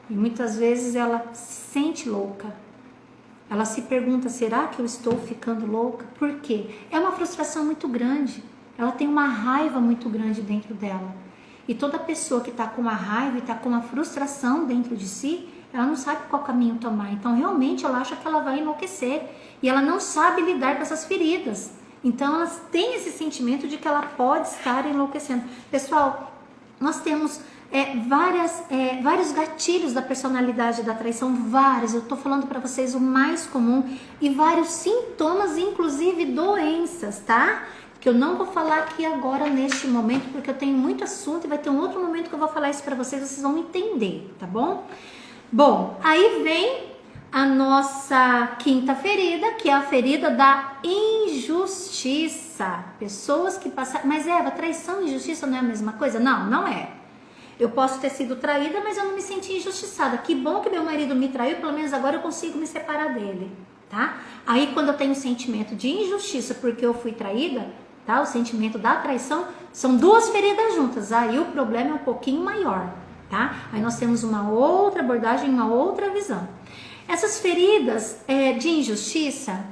E muitas vezes ela se sente louca. Ela se pergunta, será que eu estou ficando louca? Por quê? É uma frustração muito grande. Ela tem uma raiva muito grande dentro dela. E toda pessoa que está com uma raiva e está com uma frustração dentro de si, ela não sabe qual caminho tomar. Então, realmente, ela acha que ela vai enlouquecer. E ela não sabe lidar com essas feridas. Então, elas têm esse sentimento de que ela pode estar enlouquecendo. Pessoal, nós temos vários gatilhos da personalidade da traição, vários. Eu estou falando para vocês o mais comum e vários sintomas, inclusive doenças, tá? Que eu não vou falar aqui agora neste momento, porque eu tenho muito assunto e vai ter um outro momento que eu vou falar isso para vocês, vocês vão entender, tá bom? Bom, aí vem a nossa quinta ferida, que é a ferida da injustiça. Pessoas que passaram... Mas Eva, traição e injustiça não é a mesma coisa? Não, não é. Eu posso ter sido traída, mas eu não me senti injustiçada. Que bom que meu marido me traiu, pelo menos agora eu consigo me separar dele, tá? Aí quando eu tenho o sentimento de injustiça porque eu fui traída, tá? O sentimento da traição, são 2 feridas juntas. Aí o problema é um pouquinho maior, tá? Aí nós temos uma outra abordagem, uma outra visão. Essas feridas de injustiça,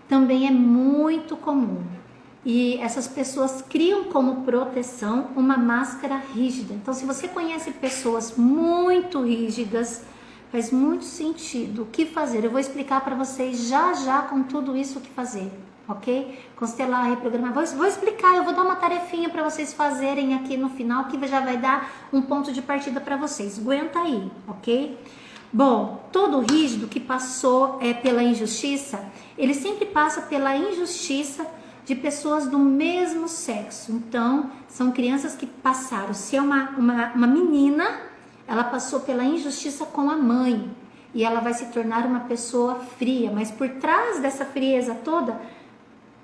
também é muito comum. E essas pessoas criam como proteção uma máscara rígida. Então, se você conhece pessoas muito rígidas, faz muito sentido o que fazer. Eu vou explicar para vocês já com tudo isso o que fazer, ok? Constelar, reprogramar. Vou explicar, eu vou dar uma tarefinha para vocês fazerem aqui no final, que já vai dar um ponto de partida para vocês. Aguenta aí, ok? Bom, todo rígido que passou pela injustiça, ele sempre passa pela injustiça de pessoas do mesmo sexo. Então, são crianças que passaram. Se é uma menina, ela passou pela injustiça com a mãe e ela vai se tornar uma pessoa fria, mas por trás dessa frieza toda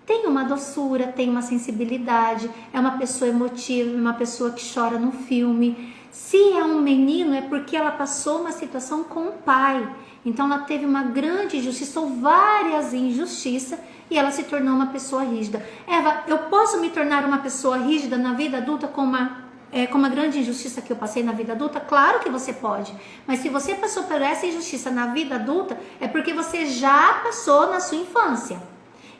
tem uma doçura, tem uma sensibilidade, é uma pessoa emotiva, uma pessoa que chora no filme. Se é um menino, é porque ela passou uma situação com o pai, então ela teve uma grande injustiça ou várias injustiças e ela se tornou uma pessoa rígida. Eva, eu posso me tornar uma pessoa rígida na vida adulta com uma grande injustiça que eu passei na vida adulta? Claro que você pode, mas se você passou por essa injustiça na vida adulta, é porque você já passou na sua infância.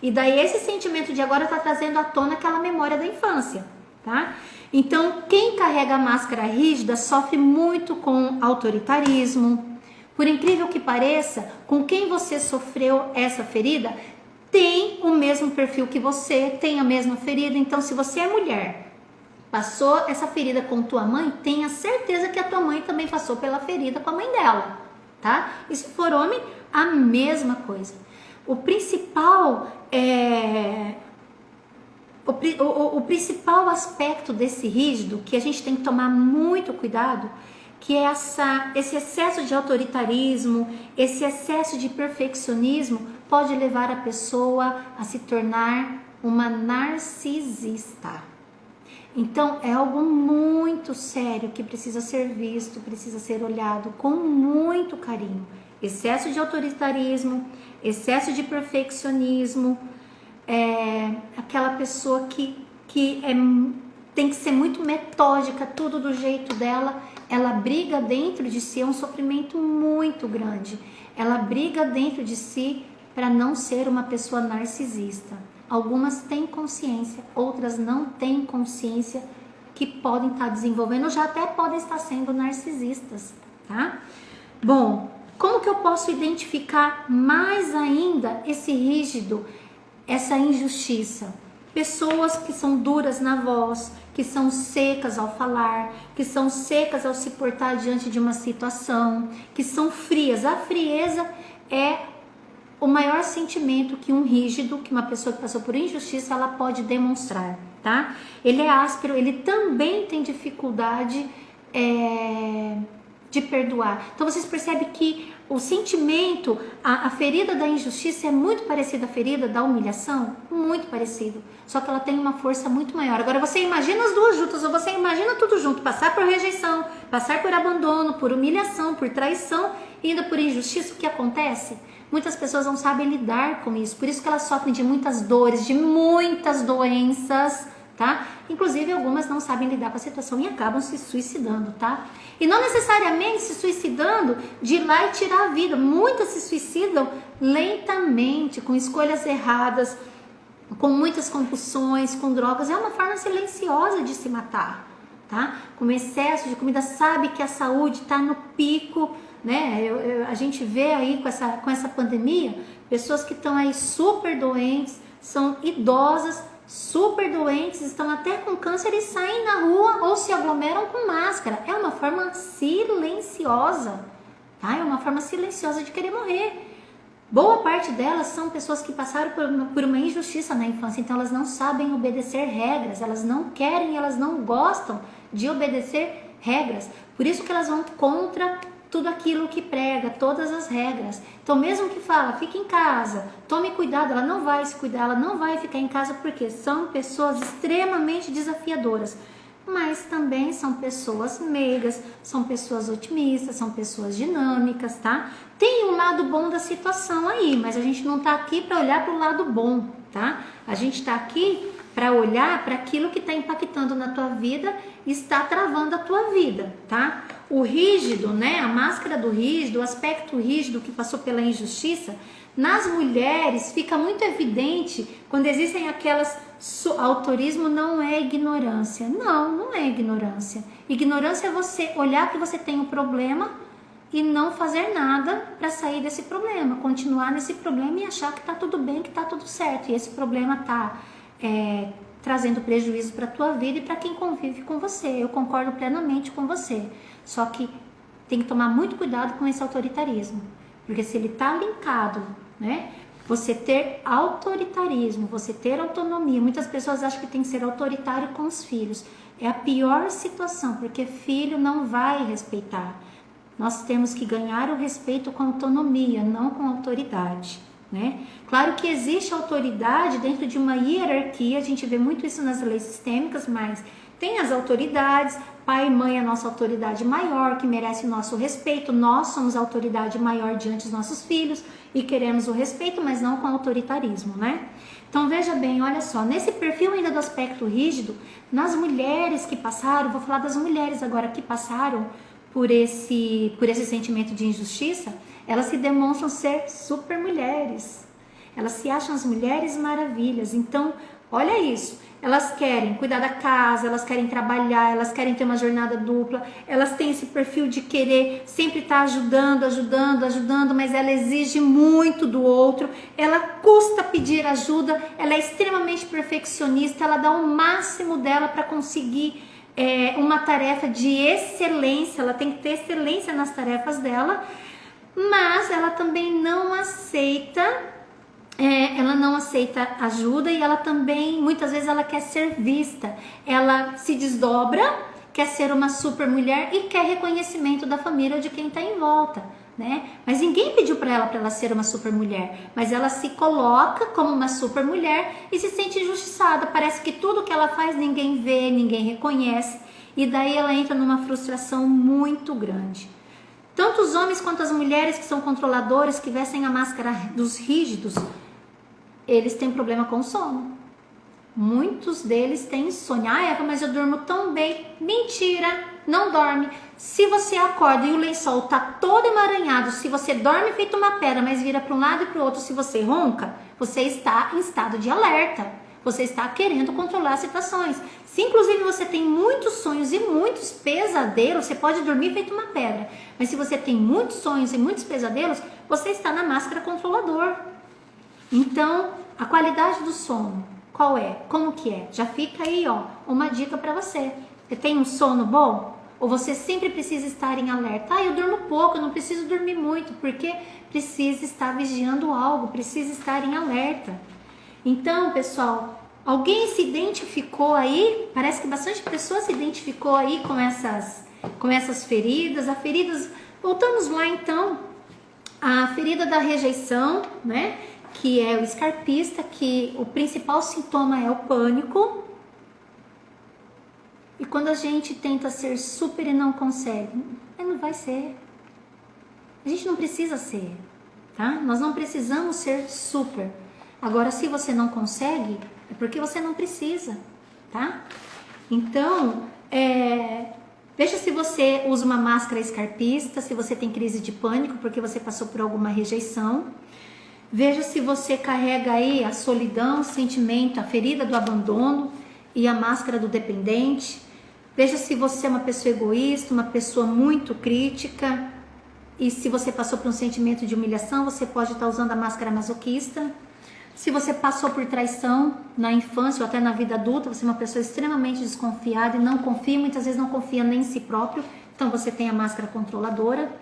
E daí esse sentimento de agora está trazendo à tona aquela memória da infância, tá? Então, quem carrega a máscara rígida sofre muito com autoritarismo. Por incrível que pareça, com quem você sofreu essa ferida, tem o mesmo perfil que você, tem a mesma ferida. Então, se você é mulher, passou essa ferida com tua mãe, tenha certeza que a tua mãe também passou pela ferida com a mãe dela, tá? E se for homem, a mesma coisa. O principal o principal aspecto desse rígido, que a gente tem que tomar muito cuidado, que é esse excesso de autoritarismo, esse excesso de perfeccionismo, pode levar a pessoa a se tornar uma narcisista. Então, é algo muito sério que precisa ser visto, precisa ser olhado com muito carinho. Excesso de autoritarismo, excesso de perfeccionismo, aquela pessoa que tem que ser muito metódica, tudo do jeito dela, ela briga dentro de si, é um sofrimento muito grande. Ela briga dentro de si para não ser uma pessoa narcisista. Algumas têm consciência, outras não têm consciência, que podem estar desenvolvendo, já até podem estar sendo narcisistas, tá? Bom, como que eu posso identificar mais ainda esse rígido, essa injustiça? Pessoas que são duras na voz, que são secas ao falar, que são secas ao se portar diante de uma situação, que são frias. A frieza é o maior sentimento que um rígido, que uma pessoa que passou por injustiça, ela pode demonstrar, tá? Ele é áspero, ele também tem dificuldade de perdoar. Então vocês percebem que o sentimento, a ferida da injustiça é muito parecida à ferida da humilhação, muito parecido, só que ela tem uma força muito maior. Agora você imagina as duas juntas, ou você imagina tudo junto, passar por rejeição, passar por abandono, por humilhação, por traição, e ainda por injustiça. O que acontece? Muitas pessoas não sabem lidar com isso, por isso que elas sofrem de muitas dores, de muitas doenças, tá? Inclusive algumas não sabem lidar com a situação e acabam se suicidando, tá? E não necessariamente se suicidando de ir lá e tirar a vida. Muitas se suicidam lentamente, com escolhas erradas, com muitas compulsões, com drogas. É uma forma silenciosa de se matar, tá? Com excesso de comida, sabe que a saúde está no pico, né? A gente vê aí com essa pandemia, pessoas que estão aí super doentes, são idosas, super doentes, estão até com câncer e saem na rua ou se aglomeram com máscara. É uma forma silenciosa, tá? É uma forma silenciosa de querer morrer. Boa parte delas são pessoas que passaram por uma injustiça na infância, então elas não sabem obedecer regras, elas não querem, elas não gostam de obedecer regras. Por isso que elas vão contra tudo aquilo que prega, todas as regras. Então mesmo que fala, fique em casa, tome cuidado, ela não vai se cuidar, ela não vai ficar em casa, porque são pessoas extremamente desafiadoras, mas também são pessoas meigas, são pessoas otimistas, são pessoas dinâmicas, tá? Tem um lado bom da situação aí, mas a gente não tá aqui para olhar para o lado bom, tá? A gente tá aqui para olhar para aquilo que está impactando na tua vida e está travando a tua vida, tá? O rígido, né? A máscara do rígido, o aspecto rígido que passou pela injustiça, Nas mulheres fica muito evidente quando existem aquelas... Autorismo não é ignorância. Não é ignorância. Ignorância é você olhar que você tem um problema e não fazer nada para sair desse problema, continuar nesse problema e achar que tá tudo bem, que tá tudo certo. E esse problema tá trazendo prejuízo para a tua vida e para quem convive com você. Eu concordo plenamente com você. Só que tem que tomar muito cuidado com esse autoritarismo, porque se ele tá linkado, né? Você ter autoritarismo, você ter autonomia. Muitas pessoas acham que tem que ser autoritário com os filhos. É a pior situação, porque filho não vai respeitar. Nós temos que ganhar o respeito com autonomia, não com autoridade, né? Claro que existe autoridade dentro de uma hierarquia, a gente vê muito isso nas leis sistêmicas, mas tem as autoridades, pai e mãe é a nossa autoridade maior, que merece o nosso respeito, nós somos a autoridade maior diante dos nossos filhos e queremos o respeito, mas não com autoritarismo, né? Então veja bem, olha só, nesse perfil ainda do aspecto rígido, nas mulheres que passaram, vou falar das mulheres agora que passaram por esse sentimento de injustiça, elas se demonstram ser super mulheres, elas se acham as mulheres maravilhas. Então olha isso, elas querem cuidar da casa, elas querem trabalhar, elas querem ter uma jornada dupla, elas têm esse perfil de querer sempre estar ajudando, mas ela exige muito do outro, ela custa pedir ajuda, ela é extremamente perfeccionista, ela dá o máximo dela para conseguir uma tarefa de excelência, ela tem que ter excelência nas tarefas dela, mas ela também não aceita... ela não aceita ajuda e ela também, muitas vezes, ela quer ser vista. Ela se desdobra, quer ser uma super mulher e quer reconhecimento da família ou de quem está em volta, né? Mas ninguém pediu para ela ser uma super mulher. Mas ela se coloca como uma super mulher e se sente injustiçada. Parece que tudo que ela faz ninguém vê, ninguém reconhece. E daí ela entra numa frustração muito grande. Tanto os homens quanto as mulheres que são controladores, que vestem a máscara dos rígidos, eles têm problema com sono. Muitos deles têm insônia. Eva, mas eu durmo tão bem. Mentira, não dorme. Se você acorda e o lençol tá todo emaranhado, se você dorme feito uma pedra, mas vira para um lado e para o outro, se você ronca, você está em estado de alerta. Você está querendo controlar situações. Se inclusive você tem muitos sonhos e muitos pesadelos, você pode dormir feito uma pedra. Mas se você tem muitos sonhos e muitos pesadelos, você está na máscara controlador. Então, a qualidade do sono, qual é? Como que é? Já fica aí, ó, uma dica para você. Você tem um sono bom? Ou você sempre precisa estar em alerta? Eu durmo pouco, eu não preciso dormir muito, porque precisa estar vigiando algo, precisa estar em alerta. Então, pessoal, alguém se identificou aí? Parece que bastante pessoa se identificou aí com essas feridas. Voltamos lá então, a ferida da rejeição, né? Que é o escarpista, que o principal sintoma é o pânico. E quando a gente tenta ser super e não consegue, não vai ser. A gente não precisa ser, tá? Nós não precisamos ser super. Agora, se você não consegue, é porque você não precisa, tá? Então, veja se você usa uma máscara escarpista, se você tem crise de pânico porque você passou por alguma rejeição. Veja se você carrega aí a solidão, o sentimento, a ferida do abandono e a máscara do dependente. Veja se você é uma pessoa egoísta, uma pessoa muito crítica. E se você passou por um sentimento de humilhação, você pode estar usando a máscara masoquista. Se você passou por traição na infância ou até na vida adulta, você é uma pessoa extremamente desconfiada e não confia, muitas vezes não confia nem em si próprio, então você tem a máscara controladora.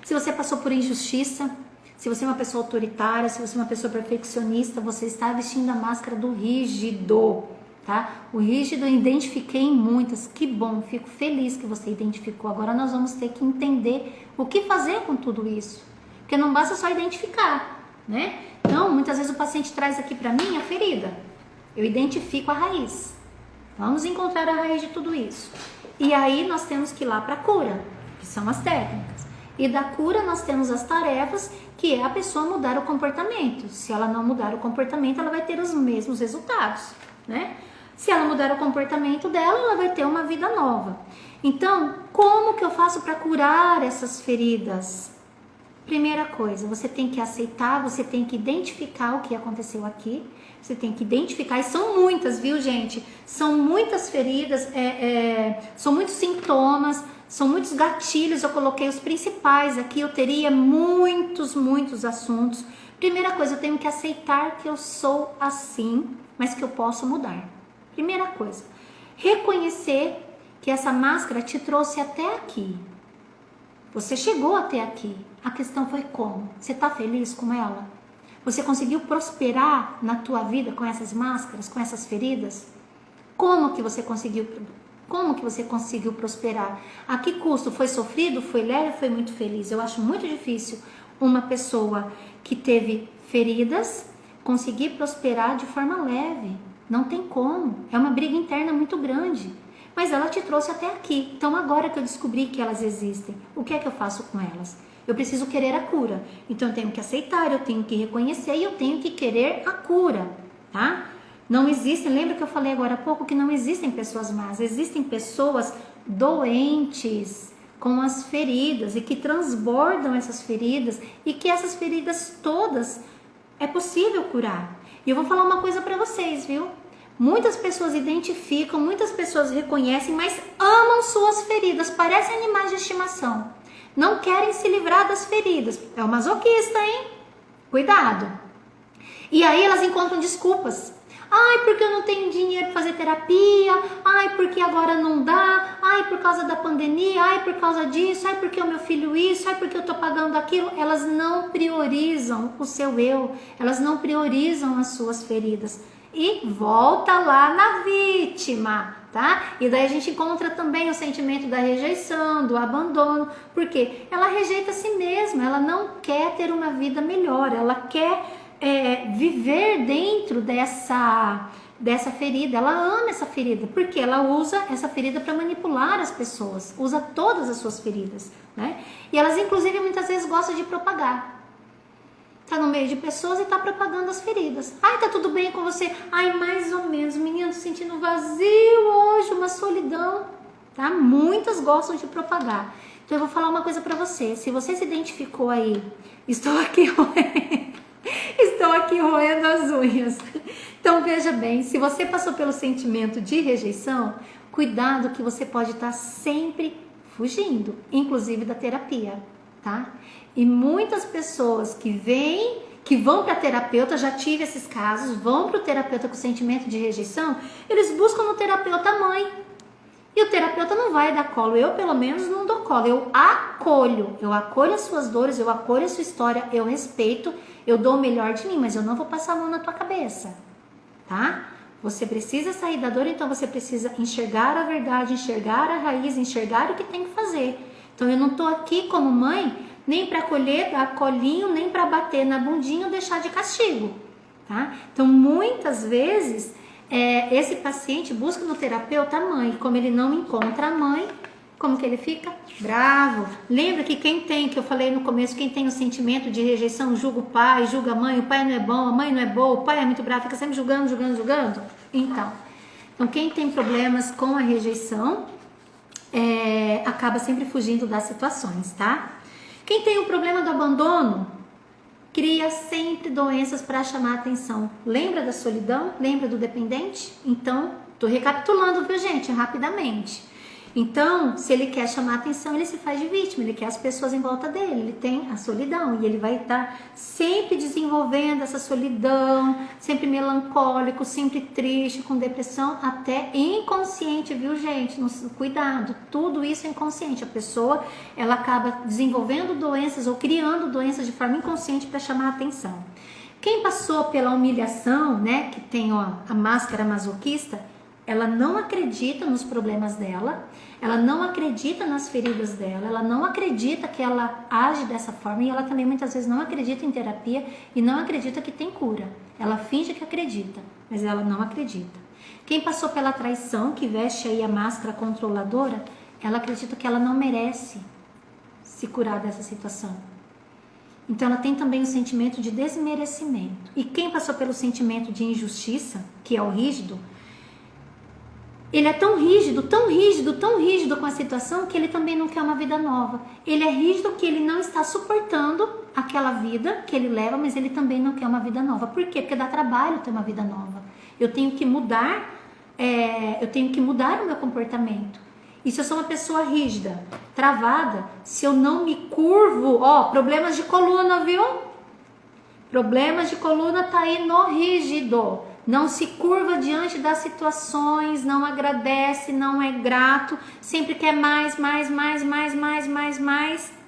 Se você passou por injustiça, se você é uma pessoa autoritária, se você é uma pessoa perfeccionista, você está vestindo a máscara do rígido, tá? O rígido eu identifiquei em muitas, que bom, fico feliz que você identificou. Agora nós vamos ter que entender o que fazer com tudo isso, porque não basta só identificar, né? Então, muitas vezes o paciente traz aqui para mim a ferida, eu identifico a raiz, vamos encontrar a raiz de tudo isso. E aí nós temos que ir lá para a cura, que são as técnicas. E da cura nós temos as tarefas, que é a pessoa mudar o comportamento. Se ela não mudar o comportamento, ela vai ter os mesmos resultados, né? Se ela mudar o comportamento dela, ela vai ter uma vida nova. Então, como que eu faço para curar essas feridas? Primeira coisa, você tem que aceitar, você tem que identificar o que aconteceu aqui. Você tem que identificar, e são muitas, viu, gente? São muitas feridas, são muitos sintomas, são muitos gatilhos. Eu coloquei os principais aqui, eu teria muitos assuntos. Primeira coisa, eu tenho que aceitar que eu sou assim, mas que eu posso mudar. Primeira coisa, reconhecer que essa máscara te trouxe até aqui. Você chegou até aqui. A questão foi como? Você está feliz com ela? Você conseguiu prosperar na tua vida com essas máscaras, com essas feridas? Como que você conseguiu prosperar? A que custo? Foi sofrido? Foi leve? Foi muito feliz? Eu acho muito difícil uma pessoa que teve feridas conseguir prosperar de forma leve. Não tem como. É uma briga interna muito grande. Mas ela te trouxe até aqui. Então agora que eu descobri que elas existem, o que é que eu faço com elas? Eu preciso querer a cura. Então eu tenho que aceitar, eu tenho que reconhecer e eu tenho que querer a cura, tá? Não existem, lembra que eu falei agora há pouco que não existem pessoas más, existem pessoas doentes com as feridas e que transbordam essas feridas e que essas feridas todas é possível curar. E eu vou falar uma coisa para vocês, viu? Muitas pessoas identificam, muitas pessoas reconhecem, mas amam suas feridas, parecem animais de estimação. Não querem se livrar das feridas. É o masoquista, hein? Cuidado. E aí elas encontram desculpas. Ai, porque eu não tenho dinheiro para fazer terapia. Ai, porque agora não dá. Ai, por causa da pandemia. Ai, por causa disso. Ai, porque o meu filho isso. Ai, porque eu tô pagando aquilo. Elas não priorizam o seu eu. Elas não priorizam as suas feridas. E volta lá na vítima, tá? E daí a gente encontra também o sentimento da rejeição, do abandono, porque ela rejeita a si mesma, ela não quer ter uma vida melhor, ela quer viver dentro dessa ferida, ela ama essa ferida, porque ela usa essa ferida para manipular as pessoas, usa todas as suas feridas, né? E elas inclusive muitas vezes gostam de propagar. Tá no meio de pessoas e tá propagando as feridas. Ai, tá tudo bem com você? Ai, mais ou menos. Menino, tô sentindo vazio hoje, uma solidão. Tá? Muitas gostam de propagar. Então eu vou falar uma coisa pra você. Se você se identificou aí, estou aqui roendo as unhas. Então veja bem, se você passou pelo sentimento de rejeição, cuidado que você pode estar sempre fugindo, inclusive da terapia, tá? E muitas pessoas que vão para terapeuta, já tive esses casos, vão para o terapeuta com sentimento de rejeição, eles buscam no terapeuta mãe. E o terapeuta não vai dar colo, eu pelo menos não dou colo, eu acolho as suas dores, eu acolho a sua história, eu respeito, eu dou o melhor de mim, mas eu não vou passar a mão na tua cabeça, tá? Você precisa sair da dor, então você precisa enxergar a verdade, enxergar a raiz, enxergar o que tem que fazer. Então eu não tô aqui como mãe nem para colher, dar colinho, nem para bater na bundinha ou deixar de castigo, tá? Então muitas vezes esse paciente busca no terapeuta a mãe, como ele não encontra a mãe, como que ele fica? Bravo. Lembra que que eu falei no começo, quem tem o sentimento de rejeição julga o pai, julga a mãe, o pai não é bom, a mãe não é boa, o pai é muito bravo, fica sempre julgando. Então quem tem problemas com a rejeição acaba sempre fugindo das situações, tá? Quem tem o problema do abandono cria sempre doenças para chamar a atenção. Lembra da solidão? Lembra do dependente? Então, tô recapitulando, viu, gente? Rapidamente. Então, se ele quer chamar a atenção, ele se faz de vítima, ele quer as pessoas em volta dele, ele tem a solidão e ele vai estar sempre desenvolvendo essa solidão, sempre melancólico, sempre triste, com depressão, até inconsciente, viu, gente? Cuidado, tudo isso é inconsciente. A pessoa, ela acaba desenvolvendo doenças ou criando doenças de forma inconsciente para chamar a atenção. Quem passou pela humilhação, né, que tem a máscara masoquista, ela não acredita nos problemas dela, ela não acredita nas feridas dela, ela não acredita que ela age dessa forma e ela também muitas vezes não acredita em terapia e não acredita que tem cura. Ela finge que acredita, mas ela não acredita. Quem passou pela traição, que veste aí a máscara controladora, ela acredita que ela não merece se curar dessa situação. Então ela tem também o sentimento de desmerecimento. E quem passou pelo sentimento de injustiça, que é o rígido, Ele é tão rígido, tão rígido, tão rígido com a situação que ele também não quer uma vida nova. Ele é rígido que ele não está suportando aquela vida que ele leva, mas ele também não quer uma vida nova. Por quê? Porque dá trabalho ter uma vida nova. Eu tenho que mudar, o meu comportamento. E se eu sou uma pessoa rígida, travada, se eu não me curvo, problemas de coluna, viu? Problemas de coluna tá aí no rígido. Não se curva diante das situações, não agradece, não é grato, sempre quer mais,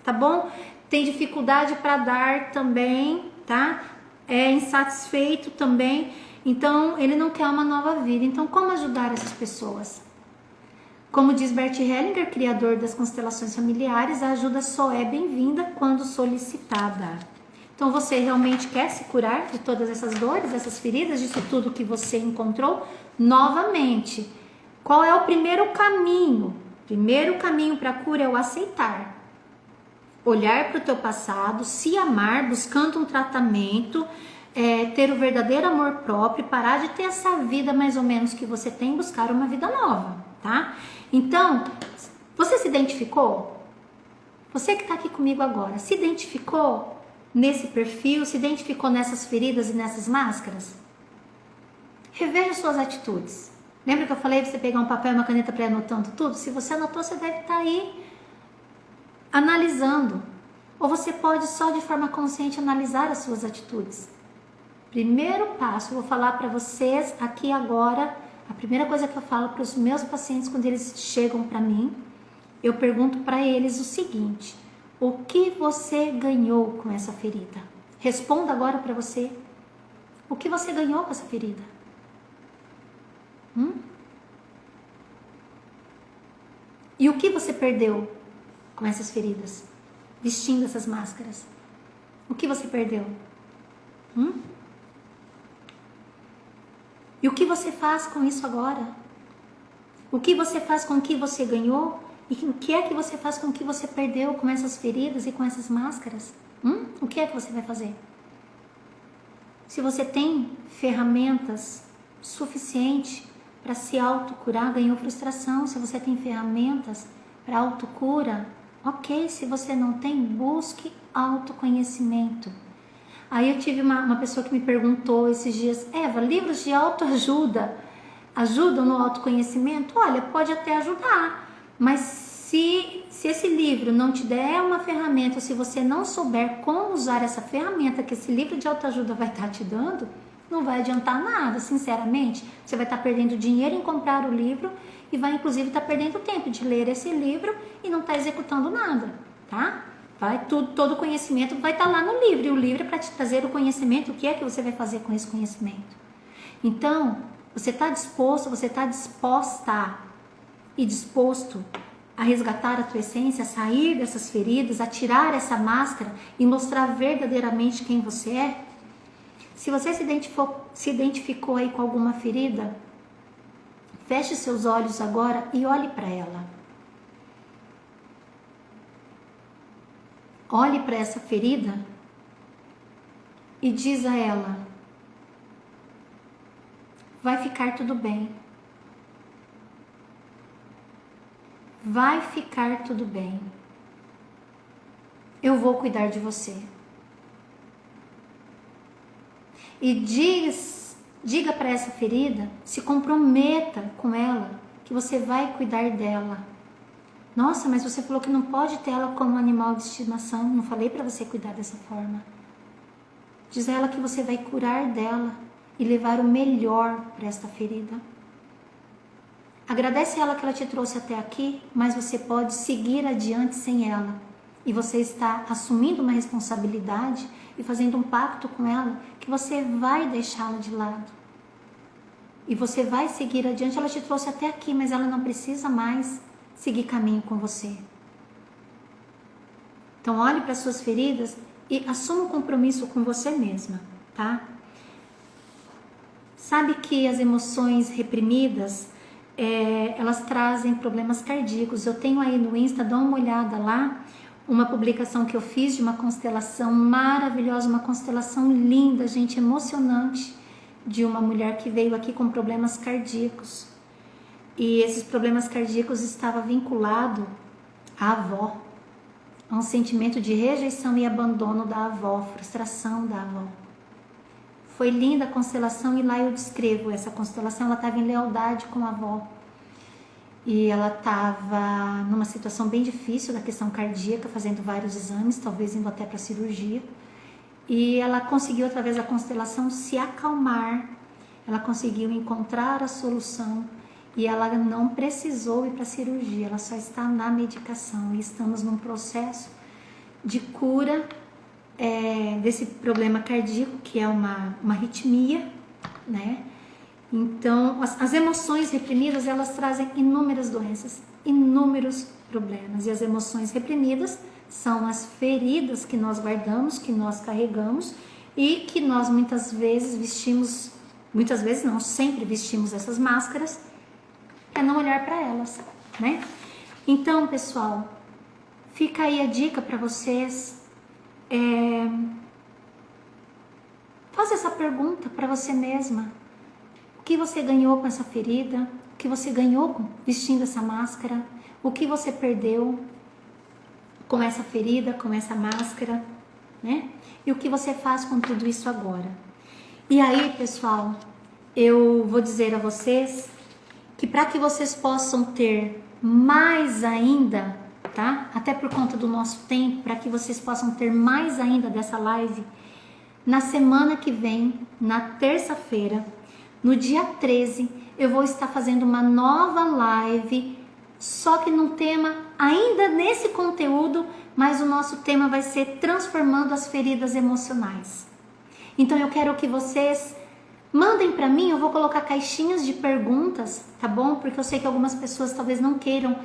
tá bom? Tem dificuldade para dar também, tá? É insatisfeito também, então ele não quer uma nova vida. Então, como ajudar essas pessoas? Como diz Bert Hellinger, criador das constelações familiares, a ajuda só é bem-vinda quando solicitada. Então, você realmente quer se curar de todas essas dores, essas feridas, disso tudo que você encontrou? Novamente, qual é o primeiro caminho? O primeiro caminho para a cura é o aceitar. Olhar para o teu passado, se amar, buscando um tratamento, ter o verdadeiro amor próprio, parar de ter essa vida mais ou menos que você tem, buscar uma vida nova, tá? Então, você se identificou? Você que está aqui comigo agora, se identificou nesse perfil, se identificou nessas feridas e nessas máscaras? Reveja suas atitudes. Lembra que eu falei para você pegar um papel e uma caneta para ir anotando tudo? Se você anotou, você deve estar aí analisando. Ou você pode só de forma consciente analisar as suas atitudes. Primeiro passo, eu vou falar para vocês aqui agora, a primeira coisa que eu falo para os meus pacientes quando eles chegam para mim, eu pergunto para eles o seguinte: o que você ganhou com essa ferida? Responda agora para você. O que você ganhou com essa ferida? E o que você perdeu com essas feridas? Vestindo essas máscaras. O que você perdeu? E o que você faz com isso agora? O que você faz com o que você ganhou? E o que é que você faz com o que você perdeu com essas feridas e com essas máscaras? O que é que você vai fazer? Se você tem ferramentas suficientes para se autocurar, ganhou frustração. Se você tem ferramentas para autocura, ok. Se você não tem, busque autoconhecimento. Aí eu tive uma pessoa que me perguntou esses dias: Eva, livros de autoajuda ajudam no autoconhecimento? Olha, pode até ajudar, mas se esse livro não te der uma ferramenta, se você não souber como usar essa ferramenta que esse livro de autoajuda vai estar te dando, não vai adiantar nada, sinceramente. Você vai estar perdendo dinheiro em comprar o livro e vai inclusive estar perdendo tempo de ler esse livro e não estar executando nada, tá? Todo o conhecimento vai estar lá no livro, e o livro é para te trazer o conhecimento. O que é que você vai fazer com esse conhecimento? Então, você está disposto, você está disposta e disposto a resgatar a tua essência, a sair dessas feridas, a tirar essa máscara e mostrar verdadeiramente quem você é? Se você se identificou aí com alguma ferida, feche seus olhos agora e olhe para ela. Olhe para essa ferida e diz a ela: vai ficar tudo bem. Vai ficar tudo bem. Eu vou cuidar de você. E diga para essa ferida, se comprometa com ela, que você vai cuidar dela. Nossa, mas você falou que não pode ter ela como animal de estimação. Não falei para você cuidar dessa forma. Diz a ela que você vai curar dela e levar o melhor para esta ferida. Agradece a ela que ela te trouxe até aqui, mas você pode seguir adiante sem ela. E você está assumindo uma responsabilidade e fazendo um pacto com ela que você vai deixá-la de lado. E você vai seguir adiante. Ela te trouxe até aqui, mas ela não precisa mais seguir caminho com você. Então olhe para suas feridas e assuma um compromisso com você mesma, tá? Sabe que as emoções reprimidas, elas trazem problemas cardíacos. Eu tenho aí no Insta, dá uma olhada lá, uma publicação que eu fiz de uma constelação maravilhosa, uma constelação linda, gente, emocionante, de uma mulher que veio aqui com problemas cardíacos. E esses problemas cardíacos estavam vinculados à avó, a um sentimento de rejeição e abandono da avó, frustração da avó. Foi linda a constelação e lá eu descrevo essa constelação. Ela estava em lealdade com a avó e ela estava numa situação bem difícil da questão cardíaca, fazendo vários exames, talvez indo até para cirurgia. E ela conseguiu, através da constelação, se acalmar. Ela conseguiu encontrar a solução e ela não precisou ir para cirurgia, ela só está na medicação. E estamos num processo de cura desse problema cardíaco, que é uma arritmia, né? Então, as emoções reprimidas, elas trazem inúmeras doenças, inúmeros problemas. E as emoções reprimidas são as feridas que nós guardamos, que nós carregamos e que nós muitas vezes vestimos, muitas vezes não, sempre vestimos essas máscaras para não olhar para elas, né? Então, pessoal, fica aí a dica para vocês. Faça essa pergunta para você mesma. O que você ganhou com essa ferida? O que você ganhou vestindo essa máscara? O que você perdeu com essa ferida, com essa máscara, né? E o que você faz com tudo isso agora? E aí, pessoal, eu vou dizer a vocês que para que vocês possam ter mais ainda, tá? Até por conta do nosso tempo, para que vocês possam ter mais ainda dessa live, na semana que vem, na terça-feira, no dia 13, eu vou estar fazendo uma nova live, só que num tema ainda nesse conteúdo, mas o nosso tema vai ser transformando as feridas emocionais. Então eu quero que vocês mandem para mim, eu vou colocar caixinhas de perguntas, tá bom? Porque eu sei que algumas pessoas talvez não queiram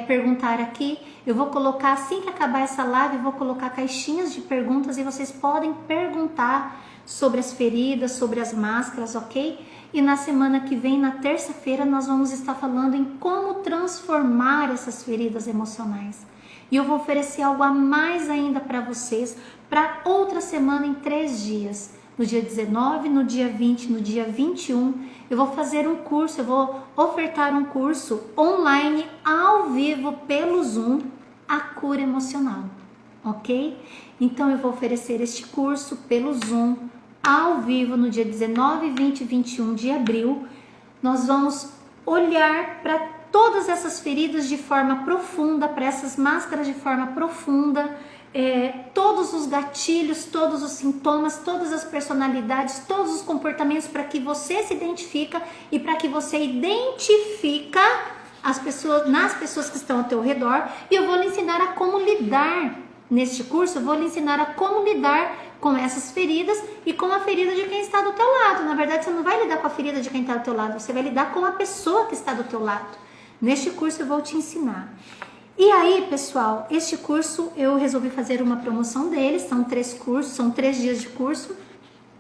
perguntar aqui. Eu vou colocar, assim que acabar essa live, eu vou colocar caixinhas de perguntas e vocês podem perguntar sobre as feridas, sobre as máscaras, ok? E na semana que vem, na terça-feira, nós vamos estar falando em como transformar essas feridas emocionais. E eu vou oferecer algo a mais ainda para vocês, para outra semana em 3 dias. No dia 19, no dia 20, no dia 21, eu vou fazer um curso, eu vou ofertar um curso online, ao vivo, pelo Zoom, a cura emocional, ok? Então eu vou oferecer este curso pelo Zoom, ao vivo, no dia 19, 20 e 21 de abril. Nós vamos olhar para todas essas feridas de forma profunda, para essas máscaras de forma profunda, todos os gatilhos, todos os sintomas, todas as personalidades, todos os comportamentos, para que você se identifica e para que você identifica as pessoas, nas pessoas que estão ao teu redor. E eu vou lhe ensinar a como lidar neste curso. Eu vou lhe ensinar a como lidar com essas feridas e com a ferida de quem está do teu lado. Na verdade, você não vai lidar com a ferida de quem está do teu lado, você vai lidar com a pessoa que está do teu lado. Neste curso eu vou te ensinar. E aí, pessoal, este curso eu resolvi fazer uma promoção dele. São 3 cursos, são 3 dias de curso,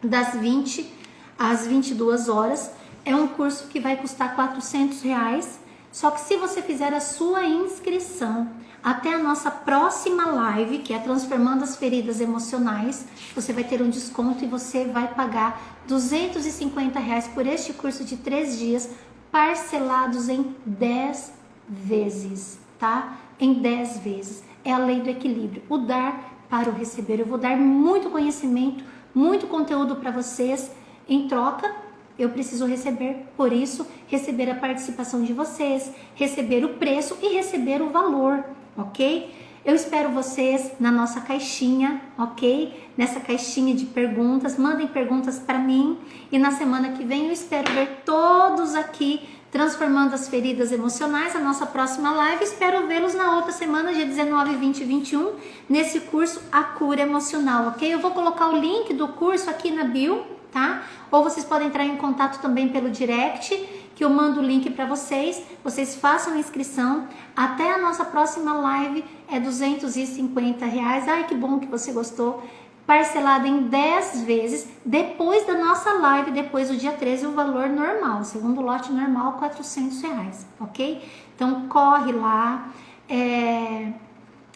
das 20 às 22 horas. É um curso que vai custar R$400, só que se você fizer a sua inscrição até a nossa próxima live, que é Transformando as Feridas Emocionais, você vai ter um desconto e você vai pagar R$250 por este curso de 3 dias, parcelados em 10 vezes, tá? Em 10 vezes. É a lei do equilíbrio, o dar para o receber. Eu vou dar muito conhecimento, muito conteúdo para vocês. Em troca, eu preciso receber, por isso, receber a participação de vocês, receber o preço e receber o valor, ok? Eu espero vocês na nossa caixinha, ok? Nessa caixinha de perguntas, mandem perguntas para mim. E na semana que vem eu espero ver todos aqui transformando as feridas emocionais, a nossa próxima live. Espero vê-los na outra semana, dia 19, 20 e 21, nesse curso A Cura Emocional, ok? Eu vou colocar o link do curso aqui na bio, tá? Ou vocês podem entrar em contato também pelo direct, que eu mando o link para vocês. Vocês façam a inscrição. Até a nossa próxima live é R$250. Ai, que bom que você gostou. Parcelado em 10 vezes, depois da nossa live, depois do dia 13, o valor normal, o segundo lote normal, R$400, ok? Então, corre lá,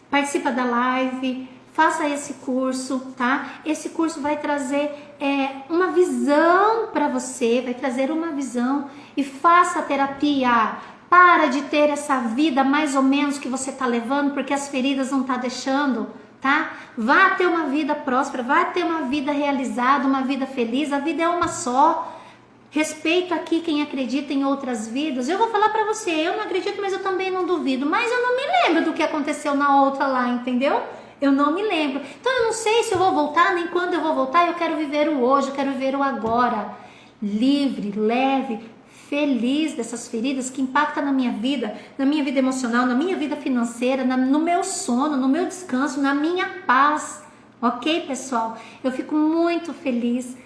participa da live, faça esse curso, tá? Esse curso vai trazer uma visão para você, vai trazer uma visão, e faça a terapia Para de ter essa vida mais ou menos que você tá levando, porque as feridas não tá deixando, tá? Vá ter uma vida próspera, vá ter uma vida realizada, uma vida feliz. A vida é uma só. Respeito aqui quem acredita em outras vidas. Eu vou falar pra você, eu não acredito, mas eu também não duvido. Mas eu não me lembro do que aconteceu na outra lá, entendeu? Eu não me lembro. Então eu não sei se eu vou voltar, nem quando eu vou voltar. Eu quero viver o hoje, eu quero viver o agora. Livre, leve, feliz dessas feridas que impactam na minha vida emocional, na minha vida financeira, no meu sono, no meu descanso, na minha paz. Ok, pessoal? Eu fico muito feliz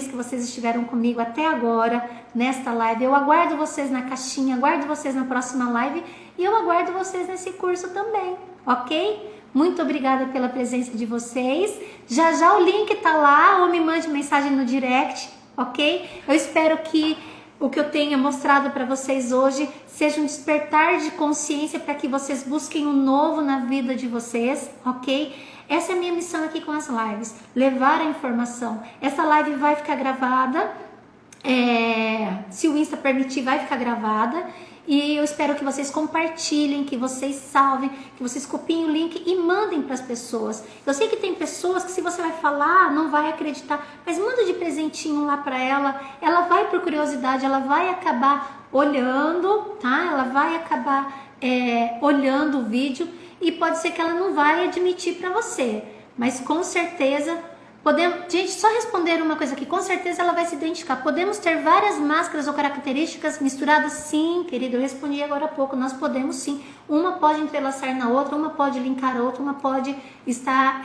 que vocês estiveram comigo até agora nesta live. Eu aguardo vocês na caixinha, aguardo vocês na próxima live e eu aguardo vocês nesse curso também, ok? Muito obrigada pela presença de vocês. Já já o link tá lá, ou me mande mensagem no direct, ok? Eu espero que o que eu tenha mostrado para vocês hoje seja um despertar de consciência para que vocês busquem o novo na vida de vocês, ok? Essa é a minha missão aqui com as lives, levar a informação. Essa live vai ficar gravada, se o Insta permitir, vai ficar gravada. E eu espero que vocês compartilhem, que vocês salvem, que vocês copiem o link e mandem para as pessoas. Eu sei que tem pessoas que se você vai falar, não vai acreditar, mas manda de presentinho lá para ela. Ela vai por curiosidade, ela vai acabar olhando, tá? Ela vai acabar olhando o vídeo e pode ser que ela não vai admitir para você, mas com certeza gente, só responder uma coisa aqui, com certeza ela vai se identificar. Podemos ter várias máscaras ou características misturadas? Sim, querido, eu respondi agora há pouco, nós podemos sim. Uma pode entrelaçar na outra, uma pode linkar a outra, uma pode estar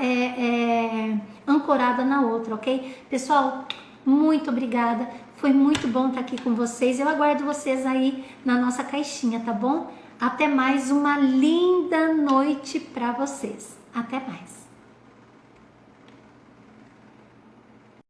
ancorada na outra, ok? Pessoal, muito obrigada, foi muito bom estar aqui com vocês. Eu aguardo vocês aí na nossa caixinha, tá bom? Até mais, uma linda noite para vocês. Até mais.